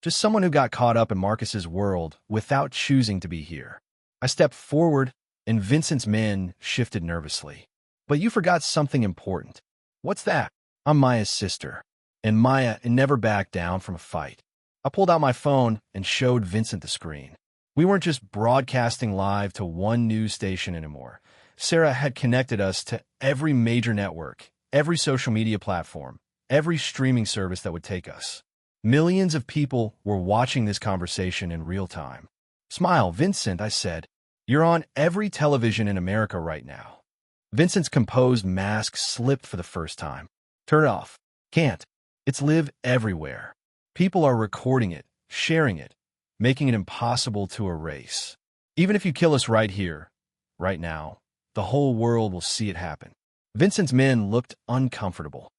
just someone who got caught up in Marcus's world without choosing to be here." I stepped forward, and Vincent's men shifted nervously. "But you forgot something important." "What's that?" "I'm Maya's sister, and Maya never backed down from a fight." I pulled out my phone and showed Vincent the screen. We weren't just broadcasting live to one news station anymore. Sarah had connected us to every major network, every social media platform, every streaming service that would take us. Millions of people were watching this conversation in real time. "Smile, Vincent," I said. "You're on every television in America right now." Vincent's composed mask slipped for the first time. "Turn it off." "Can't. It's live everywhere. People are recording it, sharing it, making it impossible to erase. Even if you kill us right here, right now, The whole world will see it happen. Vincent's men looked uncomfortable.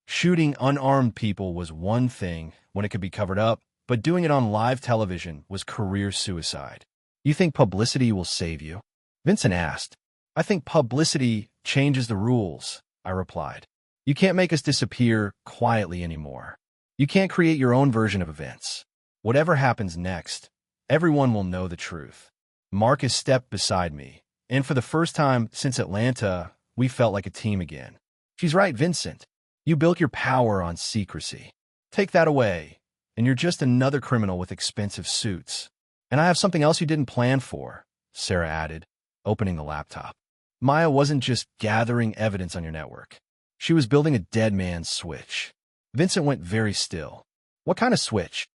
Shooting unarmed people was one thing when it could be covered up, but doing it on live television was career suicide. You think publicity will save you? Vincent asked. I think publicity changes the rules, I replied. You can't make us disappear quietly anymore. You can't create your own version of events. Whatever happens next, everyone will know the truth. Marcus stepped beside me, and for the first time since Atlanta, we felt like a team again. She's right, Vincent. You built your power on secrecy. Take that away, and you're just another criminal with expensive suits. And I have something else you didn't plan for, Sarah added, opening the laptop. Maya wasn't just gathering evidence on your network. She was building a dead man's switch. Vincent went very still. What kind of switch?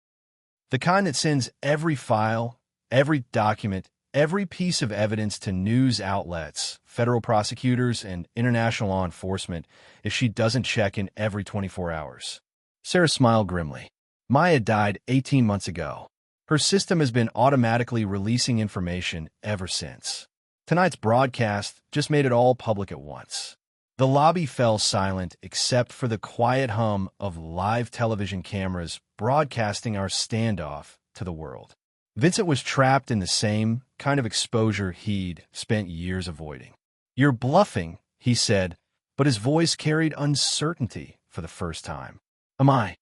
The kind that sends every file, every document, every piece of evidence to news outlets, federal prosecutors, and international law enforcement if she doesn't check in every 24 hours. Sarah smiled grimly. Maya died 18 months ago. Her system has been automatically releasing information ever since. Tonight's broadcast just made it all public at once. The lobby fell silent except for the quiet hum of live television cameras broadcasting our standoff to the world. Vincent was trapped in the same kind of exposure he'd spent years avoiding. You're bluffing, he said, but his voice carried uncertainty for the first time. Am I?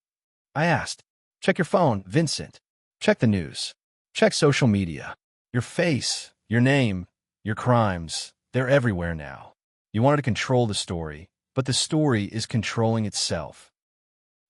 I asked. Check your phone, Vincent. Check the news. Check social media. Your face, your name, your crimes, they're everywhere now. You wanted to control the story, but the story is controlling itself.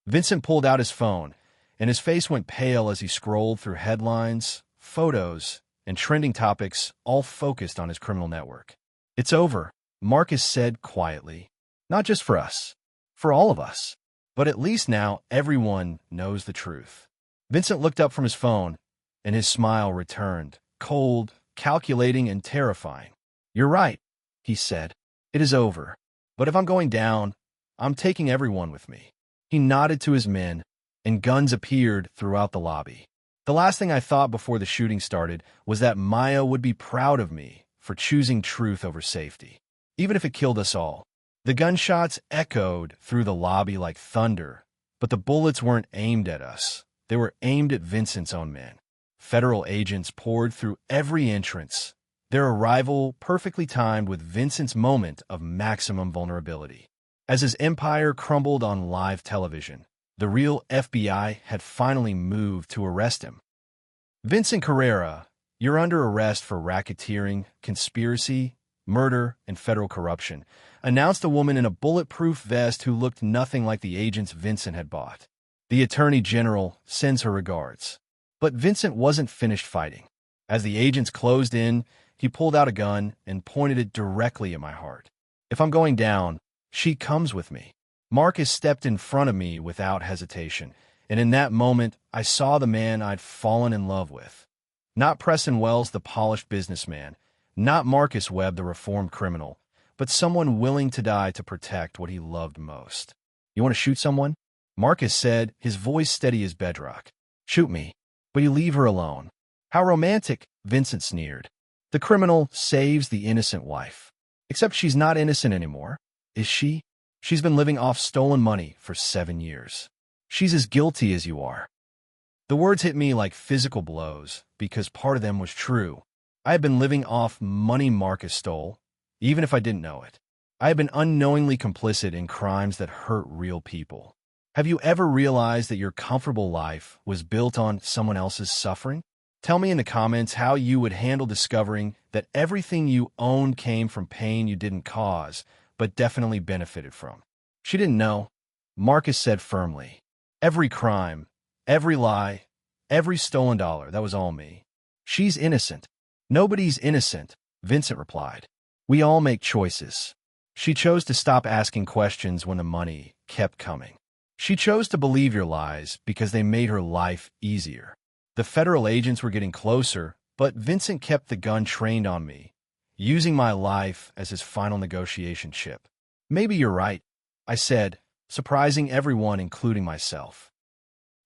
Vincent pulled out his phone, and his face went pale as he scrolled through headlines, photos, and trending topics, all focused on his criminal network. It's over, Marcus said quietly. Not just for us, for all of us. But at least now everyone knows the truth. Vincent looked up from his phone, and his smile returned, cold, calculating, and terrifying. You're right, he said. It is over. But if I'm going down, I'm taking everyone with me. He nodded to his men, and guns appeared throughout the lobby. The last thing I thought before the shooting started was that Maya would be proud of me for choosing truth over safety, even if it killed us all. The gunshots echoed through the lobby like thunder, but the bullets weren't aimed at us. They were aimed at Vincent's own men. Federal agents poured through every entrance, their arrival perfectly timed with Vincent's moment of maximum vulnerability. As his empire crumbled on live television, the real FBI had finally moved to arrest him. Vincent Carrera, you're under arrest for racketeering, conspiracy, murder, and federal corruption, announced a woman in a bulletproof vest who looked nothing like the agents Vincent had bought. The Attorney General sends her regards. But Vincent wasn't finished fighting. As the agents closed in, he pulled out a gun and pointed it directly at my heart. If I'm going down, she comes with me. Marcus stepped in front of me without hesitation, and in that moment, I saw the man I'd fallen in love with. Not Preston Wells, the polished businessman, not Marcus Webb, the reformed criminal, but someone willing to die to protect what he loved most. You want to shoot someone? Marcus said, his voice steady as bedrock. Shoot me, but you leave her alone. How romantic, Vincent sneered. The criminal saves the innocent wife. Except she's not innocent anymore, is she? She's been living off stolen money for 7 years. She's as guilty as you are. The words hit me like physical blows because part of them was true. I had been living off money Marcus stole, even if I didn't know it. I had been unknowingly complicit in crimes that hurt real people. Have you ever realized that your comfortable life was built on someone else's suffering? Tell me in the comments how you would handle discovering that everything you owned came from pain you didn't cause, but definitely benefited from. She didn't know, Marcus said firmly. Every crime, every lie, every stolen dollar, that was all me. She's innocent. Nobody's innocent, Vincent replied. We all make choices. She chose to stop asking questions when the money kept coming. She chose to believe your lies because they made her life easier. The federal agents were getting closer, but Vincent kept the gun trained on me, using my life as his final negotiation chip. Maybe you're right, I said, surprising everyone, including myself.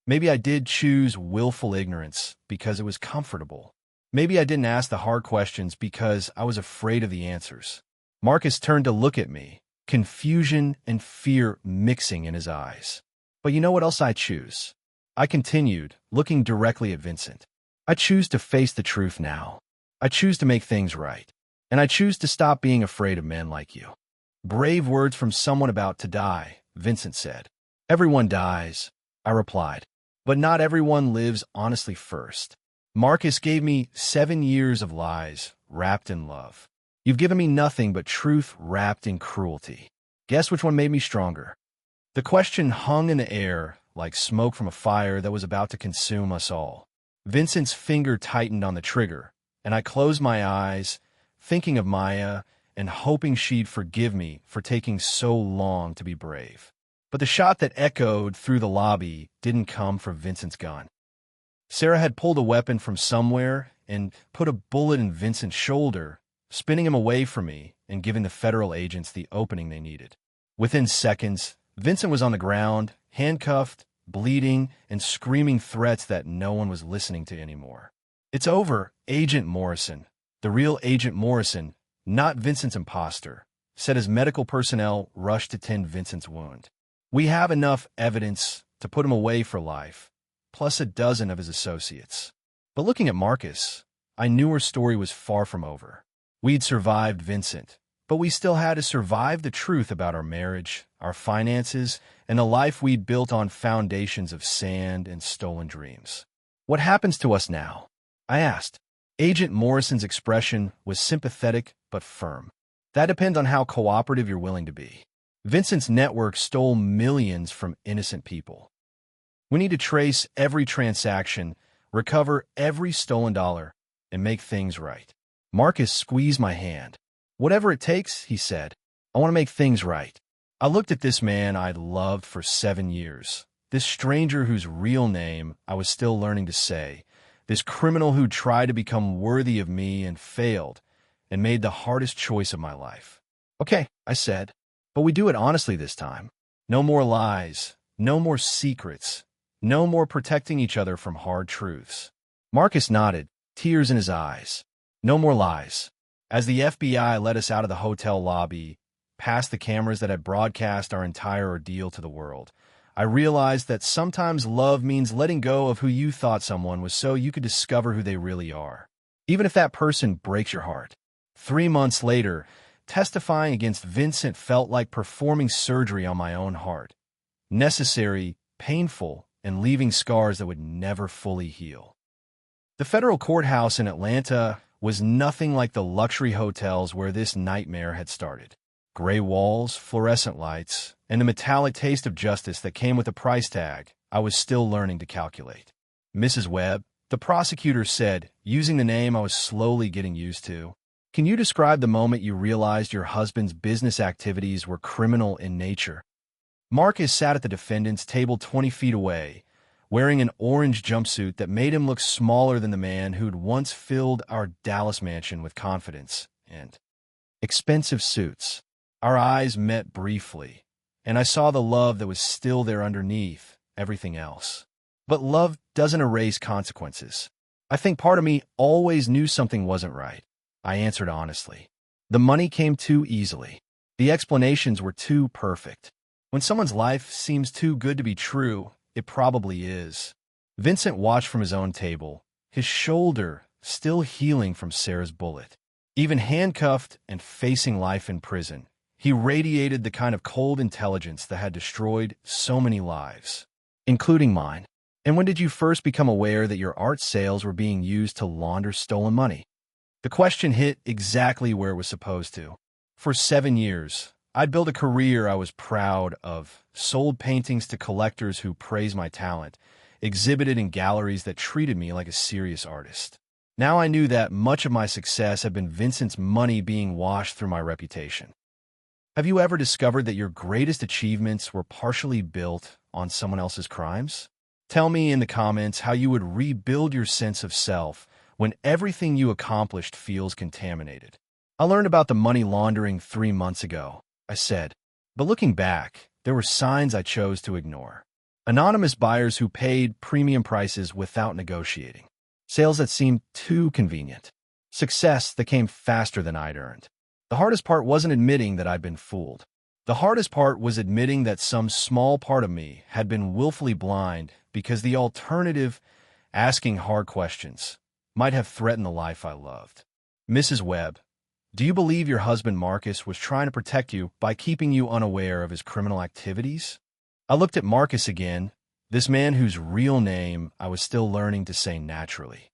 Maybe I did choose willful ignorance because it was comfortable. Maybe I didn't ask the hard questions because I was afraid of the answers. Marcus turned to look at me, confusion and fear mixing in his eyes. But you know what else I choose? I continued, looking directly at Vincent. I choose to face the truth now. I choose to make things right. And I choose to stop being afraid of men like you. Brave words from someone about to die, Vincent said. Everyone dies, I replied. But not everyone lives honestly first. Marcus gave me 7 years of lies, wrapped in love. You've given me nothing but truth wrapped in cruelty. Guess which one made me stronger? The question hung in the air like smoke from a fire that was about to consume us all. Vincent's finger tightened on the trigger, and I closed my eyes, thinking of Maya and hoping she'd forgive me for taking so long to be brave. But the shot that echoed through the lobby didn't come from Vincent's gun. Sarah had pulled a weapon from somewhere and put a bullet in Vincent's shoulder, spinning him away from me and giving the federal agents the opening they needed. Within seconds, Vincent was on the ground, handcuffed, bleeding, and screaming threats that no one was listening to anymore. It's over, Agent Morrison. The real Agent Morrison, not Vincent's imposter, said as medical personnel rushed to tend Vincent's wound. We have enough evidence to put him away for life, plus a dozen of his associates. But looking at Marcus, I knew her story was far from over. We'd survived Vincent, but we still had to survive the truth about our marriage, our finances, and a life we'd built on foundations of sand and stolen dreams. What happens to us now? I asked. Agent Morrison's expression was sympathetic but firm. That depends on how cooperative you're willing to be. Vincent's network stole millions from innocent people. We need to trace every transaction, recover every stolen dollar, and make things right. Marcus squeezed my hand. Whatever it takes, he said. I want to make things right. I looked at this man I'd loved for 7 years, this stranger whose real name I was still learning to say, this criminal who tried to become worthy of me and failed, and made the hardest choice of my life. Okay, I said, but we do it honestly this time. No more lies, no more secrets, no more protecting each other from hard truths. Marcus nodded, tears in his eyes. No more lies. As the FBI led us out of the hotel lobby, past the cameras that had broadcast our entire ordeal to the world, I realized that sometimes love means letting go of who you thought someone was so you could discover who they really are, even if that person breaks your heart. 3 months later, testifying against Vincent felt like performing surgery on my own heart. Necessary, painful, and leaving scars that would never fully heal. The federal courthouse in Atlanta was nothing like the luxury hotels where this nightmare had started. Gray walls, fluorescent lights, and the metallic taste of justice that came with a price tag I was still learning to calculate. Mrs. Webb, the prosecutor said, using the name I was slowly getting used to, can you describe the moment you realized your husband's business activities were criminal in nature? Marcus sat at the defendant's table 20 feet away, wearing an orange jumpsuit that made him look smaller than the man who'd once filled our Dallas mansion with confidence and expensive suits. Our eyes met briefly, and I saw the love that was still there underneath everything else. But love doesn't erase consequences. I think part of me always knew something wasn't right. I answered honestly. The money came too easily. The explanations were too perfect. When someone's life seems too good to be true, it probably is. Vincent watched from his own table, his shoulder still healing from Sarah's bullet. Even handcuffed and facing life in prison, he radiated the kind of cold intelligence that had destroyed so many lives, including mine. And when did you first become aware that your art sales were being used to launder stolen money? The question hit exactly where it was supposed to. For 7 years, I'd built a career I was proud of, sold paintings to collectors who praised my talent, exhibited in galleries that treated me like a serious artist. Now I knew that much of my success had been Vincent's money being washed through my reputation. Have you ever discovered that your greatest achievements were partially built on someone else's crimes? Tell me in the comments how you would rebuild your sense of self when everything you accomplished feels contaminated. I learned about the money laundering 3 months ago, I said, but looking back, there were signs I chose to ignore. Anonymous buyers who paid premium prices without negotiating. Sales that seemed too convenient. Success that came faster than I'd earned. The hardest part wasn't admitting that I'd been fooled. The hardest part was admitting that some small part of me had been willfully blind because the alternative, asking hard questions, might have threatened the life I loved. Mrs. Webb, do you believe your husband Marcus was trying to protect you by keeping you unaware of his criminal activities? I looked at Marcus again, this man whose real name I was still learning to say naturally.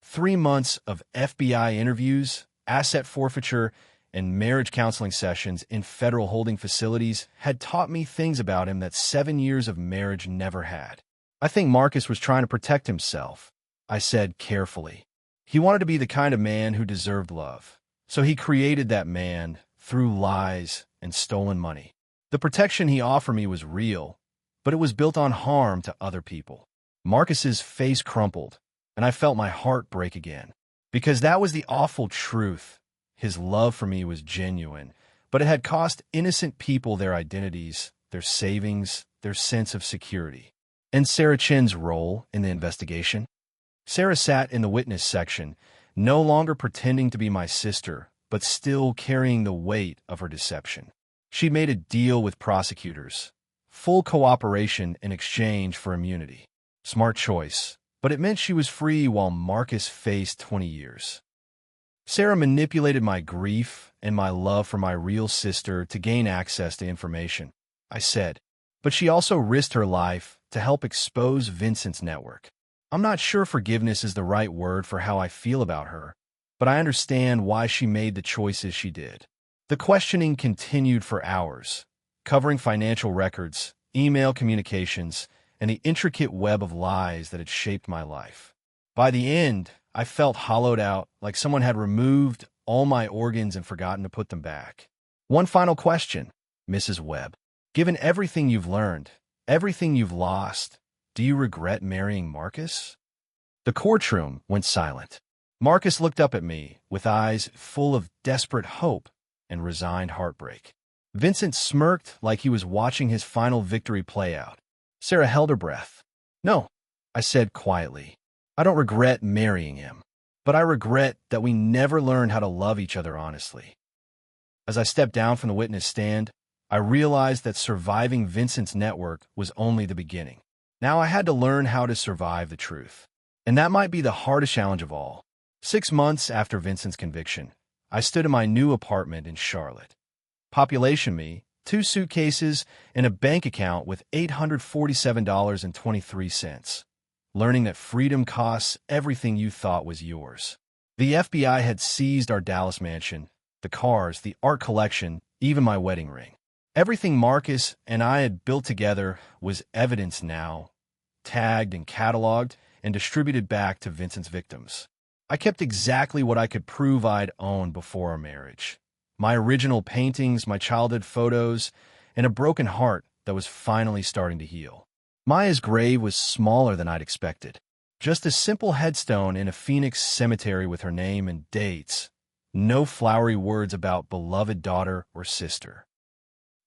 3 months of FBI interviews, asset forfeiture, and marriage counseling sessions in federal holding facilities had taught me things about him that 7 years of marriage never had. I think Marcus was trying to protect himself, I said carefully. He wanted to be the kind of man who deserved love. So he created that man through lies and stolen money. The protection he offered me was real, but it was built on harm to other people. Marcus's face crumpled, and I felt my heart break again. Because that was the awful truth. His love for me was genuine, but it had cost innocent people their identities, their savings, their sense of security. And Sarah Chin's role in the investigation? Sarah sat in the witness section, no longer pretending to be my sister, but still carrying the weight of her deception. She'd made a deal with prosecutors, full cooperation in exchange for immunity. Smart choice, but it meant she was free while Marcus faced 20 years. Sarah manipulated my grief and my love for my real sister to gain access to information, I said, but she also risked her life to help expose Vincent's network. I'm not sure forgiveness is the right word for how I feel about her, but I understand why she made the choices she did. The questioning continued for hours, covering financial records, email communications, and the intricate web of lies that had shaped my life. By the end, I felt hollowed out, like someone had removed all my organs and forgotten to put them back. One final question, Mrs. Webb. Given everything you've learned, everything you've lost, do you regret marrying Marcus? The courtroom went silent. Marcus looked up at me with eyes full of desperate hope and resigned heartbreak. Vincent smirked like he was watching his final victory play out. Sarah held her breath. No, I said quietly. I don't regret marrying him, but I regret that we never learned how to love each other honestly. As I stepped down from the witness stand, I realized that surviving Vincent's network was only the beginning. Now I had to learn how to survive the truth. And that might be the hardest challenge of all. 6 months after Vincent's conviction, I stood in my new apartment in Charlotte. Population me, 2 suitcases, and a bank account with $847.23. Learning that freedom costs everything you thought was yours. The FBI had seized our Dallas mansion, the cars, the art collection, even my wedding ring. Everything Marcus and I had built together was evidence now, tagged and cataloged and distributed back to Vincent's victims. I kept exactly what I could prove I'd owned before our marriage. My original paintings, my childhood photos, and a broken heart that was finally starting to heal. Maya's grave was smaller than I'd expected. Just a simple headstone in a Phoenix cemetery with her name and dates. No flowery words about beloved daughter or sister.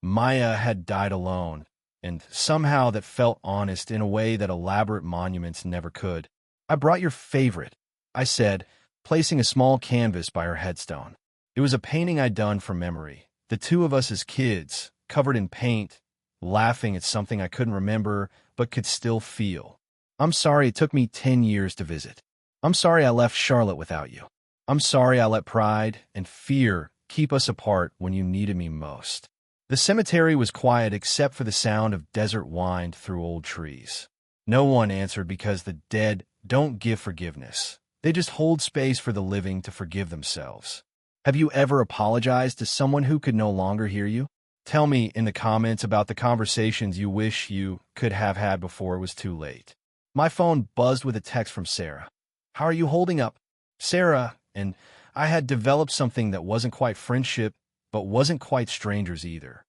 Maya had died alone, and somehow that felt honest in a way that elaborate monuments never could. I brought your favorite, I said, placing a small canvas by her headstone. It was a painting I'd done from memory. The two of us as kids, covered in paint, laughing at something I couldn't remember but could still feel. I'm sorry it took me 10 years to visit. I'm sorry I left Charlotte without you. I'm sorry I let pride and fear keep us apart when you needed me most. The cemetery was quiet except for the sound of desert wind through old trees. No one answered because the dead don't give forgiveness. They just hold space for the living to forgive themselves. Have you ever apologized to someone who could no longer hear you? Tell me in the comments about the conversations you wish you could have had before it was too late. My phone buzzed with a text from Sarah. How are you holding up? Sarah and I had developed something that wasn't quite friendship, but wasn't quite strangers either.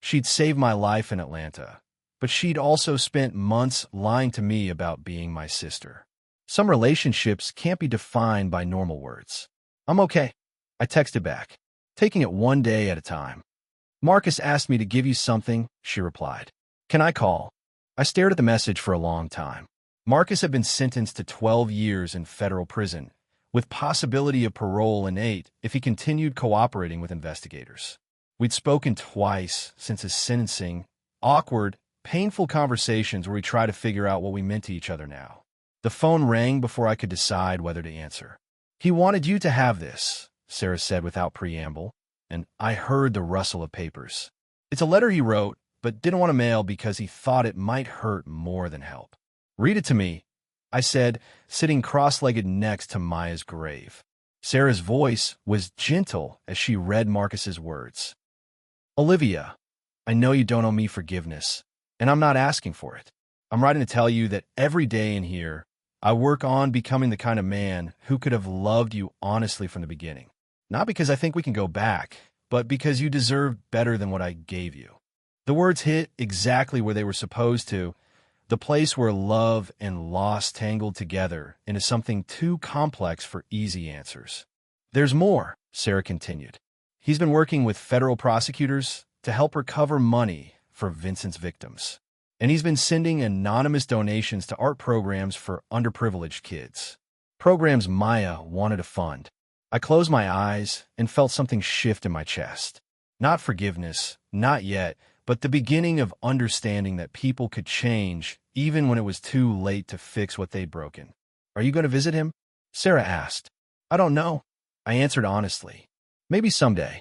She'd saved my life in Atlanta, but she'd also spent months lying to me about being my sister. Some relationships can't be defined by normal words. I'm okay, I texted back, taking it one day at a time. Marcus asked me to give you something, she replied. Can I call? I stared at the message for a long time. Marcus had been sentenced to 12 years in federal prison, with possibility of parole in 8 if he continued cooperating with investigators. We'd spoken twice since his sentencing, awkward, painful conversations where we tried to figure out what we meant to each other now. The phone rang before I could decide whether to answer. "He wanted you to have this," Sarah said without preamble, and I heard the rustle of papers. "It's a letter he wrote, but didn't want to mail because he thought it might hurt more than help." "Read it to me," I said, sitting cross-legged next to Maya's grave. Sarah's voice was gentle as she read Marcus's words. "Olivia, I know you don't owe me forgiveness, and I'm not asking for it. I'm writing to tell you that every day in here, I work on becoming the kind of man who could have loved you honestly from the beginning. Not because I think we can go back, but because you deserve better than what I gave you." The words hit exactly where they were supposed to, the place where love and loss tangled together into something too complex for easy answers. "There's more," Sarah continued. "He's been working with federal prosecutors to help recover money for Vincent's victims. And he's been sending anonymous donations to art programs for underprivileged kids. Programs Maya wanted to fund." I closed my eyes and felt something shift in my chest. Not forgiveness, not yet, but the beginning of understanding that people could change even when it was too late to fix what they'd broken. "Are you going to visit him?" Sarah asked. "I don't know," I answered honestly. "Maybe someday,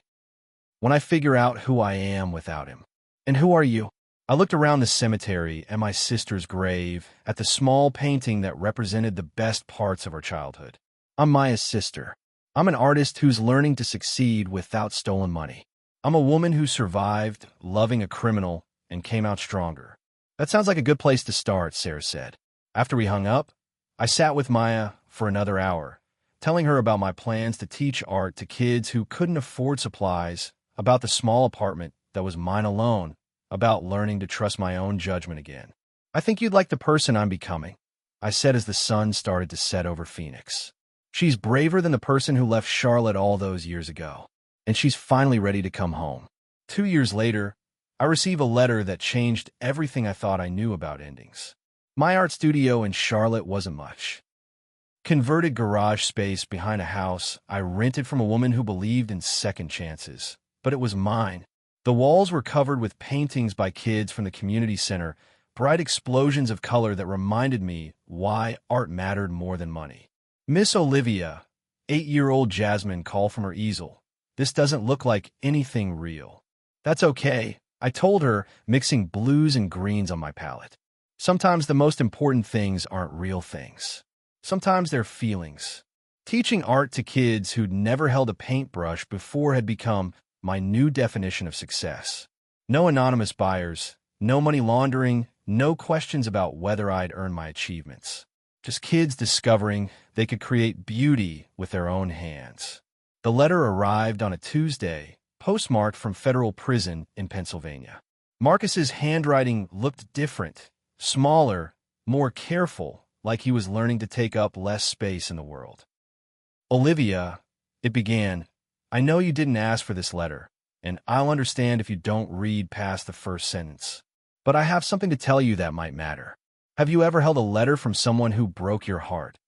when I figure out who I am without him." "And who are you?" I looked around the cemetery at my sister's grave, at the small painting that represented the best parts of our childhood. "I'm Maya's sister. I'm an artist who's learning to succeed without stolen money. I'm a woman who survived loving a criminal and came out stronger." "That sounds like a good place to start," Sarah said. After we hung up, I sat with Maya for another hour, telling her about my plans to teach art to kids who couldn't afford supplies, about the small apartment that was mine alone, about learning to trust my own judgment again. "I think you'd like the person I'm becoming," I said as the sun started to set over Phoenix. "She's braver than the person who left Charlotte all those years ago. And she's finally ready to come home." 2 years later, I received a letter that changed everything I thought I knew about endings. My art studio in Charlotte wasn't much. Converted garage space behind a house I rented from a woman who believed in second chances. But it was mine. The walls were covered with paintings by kids from the community center, bright explosions of color that reminded me why art mattered more than money. "Miss Olivia," 8-year-old Jasmine called from her easel. "This doesn't look like anything real." "That's okay," I told her, mixing blues and greens on my palette. "Sometimes the most important things aren't real things. Sometimes they're feelings." Teaching art to kids who'd never held a paintbrush before had become my new definition of success. No anonymous buyers, no money laundering, no questions about whether I'd earned my achievements. Just kids discovering they could create beauty with their own hands. The letter arrived on a Tuesday, postmarked from federal prison in Pennsylvania. Marcus's handwriting looked different, smaller, more careful, like he was learning to take up less space in the world. "Olivia," it began, "I know you didn't ask for this letter, and I'll understand if you don't read past the first sentence. But I have something to tell you that might matter. Have you ever held a letter from someone who broke your heart,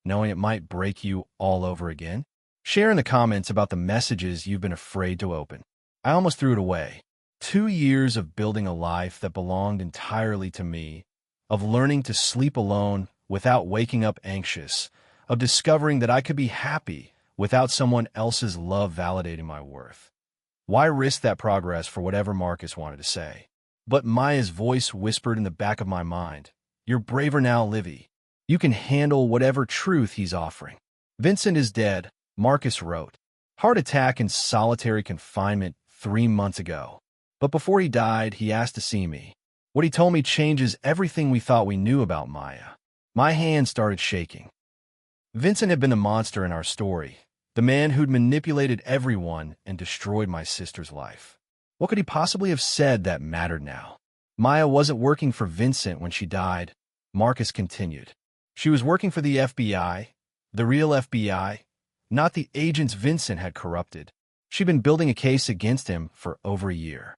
knowing it might break you all over again? Share in the comments about the messages you've been afraid to open." I almost threw it away. 2 years of building a life that belonged entirely to me, of learning to sleep alone without waking up anxious, of discovering that I could be happy without someone else's love validating my worth. Why risk that progress for whatever Marcus wanted to say? But Maya's voice whispered in the back of my mind, "You're braver now, Livy. You can handle whatever truth he's offering." "Vincent is dead," Marcus wrote. "Heart attack in solitary confinement 3 months ago. But before he died, he asked to see me. What he told me changes everything we thought we knew about Maya." My hand started shaking. Vincent had been the monster in our story, the man who'd manipulated everyone and destroyed my sister's life. What could he possibly have said that mattered now? "Maya wasn't working for Vincent when she died," Marcus continued. "She was working for the FBI, the real FBI, not the agents Vincent had corrupted. She'd been building a case against him for over a year."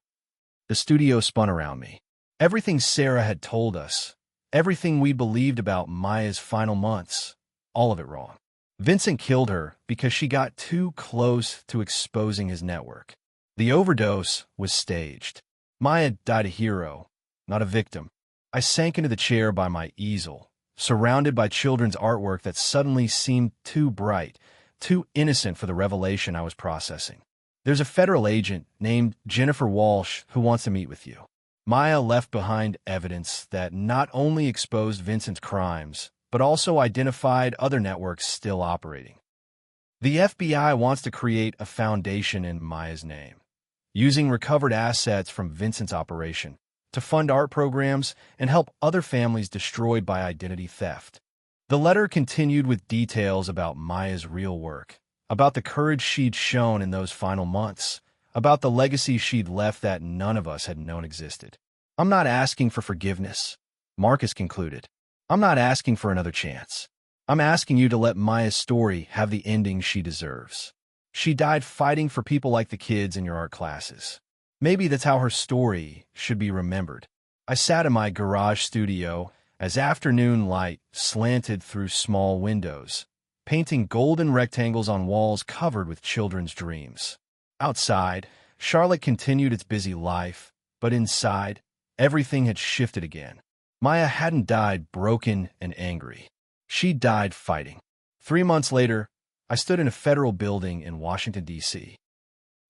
The studio spun around me. Everything Sarah had told us, Everything we believed about Maya's final months, all of it wrong. Vincent killed her because she got too close to exposing his network. The overdose was staged. Maya died a hero, not a victim. I sank into the chair by my easel, surrounded by children's artwork that suddenly seemed too bright, too innocent for the revelation I was processing. There's a federal agent named Jennifer Walsh who wants to meet with you. Maya left behind evidence that not only exposed Vincent's crimes, but also identified other networks still operating. The FBI wants to create a foundation in Maya's name, using recovered assets from Vincent's operation to fund art programs and help other families destroyed by identity theft. The letter continued with details about Maya's real work, about the courage she'd shown in those final months, about the legacy she'd left that none of us had known existed. I'm not asking for forgiveness, Marcus concluded. I'm not asking for another chance. I'm asking you to let Maya's story have the ending she deserves. She died fighting for people like the kids in your art classes. Maybe that's how her story should be remembered. I sat in my garage studio as afternoon light slanted through small windows, painting golden rectangles on walls covered with children's dreams. Outside, Charlotte continued its busy life, but inside, everything had shifted again. Maya hadn't died broken and angry. She died fighting. 3 months later, I stood in a federal building in Washington, D.C.,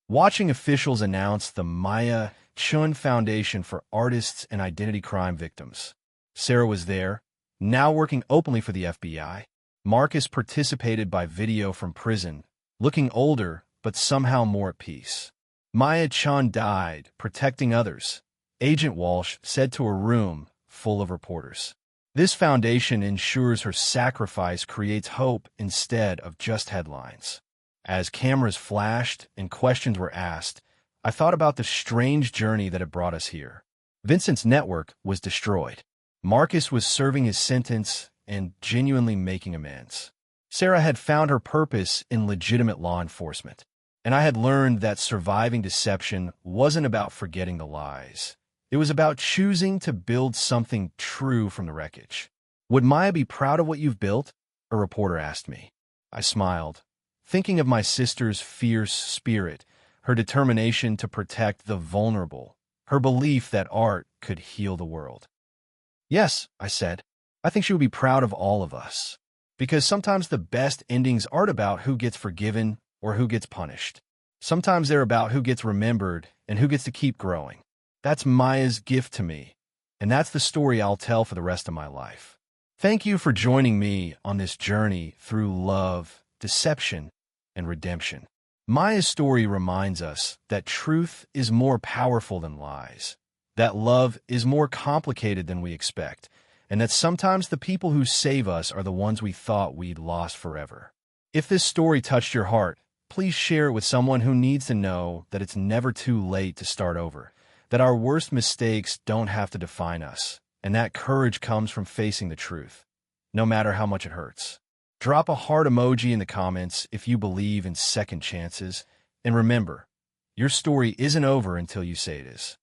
watching officials announce the Maya Chun Foundation for Artists and Identity Crime Victims. Sarah was there, now working openly for the FBI. Marcus participated by video from prison, looking older but somehow more at peace. Maya Chun died protecting others, Agent Walsh said to a room full of reporters. This foundation ensures her sacrifice creates hope instead of just headlines. As cameras flashed and questions were asked, I thought about the strange journey that had brought us here. Vincent's network was destroyed. Marcus was serving his sentence and genuinely making amends. Sarah had found her purpose in legitimate law enforcement, and I had learned that surviving deception wasn't about forgetting the lies. It was about choosing to build something true from the wreckage. Would Maya be proud of what you've built? A reporter asked me. I smiled, thinking of my sister's fierce spirit, her determination to protect the vulnerable, her belief that art could heal the world. Yes, I said. I think she would be proud of all of us. Because sometimes the best endings aren't about who gets forgiven or who gets punished. Sometimes they're about who gets remembered and who gets to keep growing. That's Maya's gift to me, and that's the story I'll tell for the rest of my life. Thank you for joining me on this journey through love, deception, and redemption. Maya's story reminds us that truth is more powerful than lies, that love is more complicated than we expect, and that sometimes the people who save us are the ones we thought we'd lost forever. If this story touched your heart, please share it with someone who needs to know that it's never too late to start over, that our worst mistakes don't have to define us, and that courage comes from facing the truth, no matter how much it hurts. Drop a heart emoji in the comments if you believe in second chances, and remember, your story isn't over until you say it is.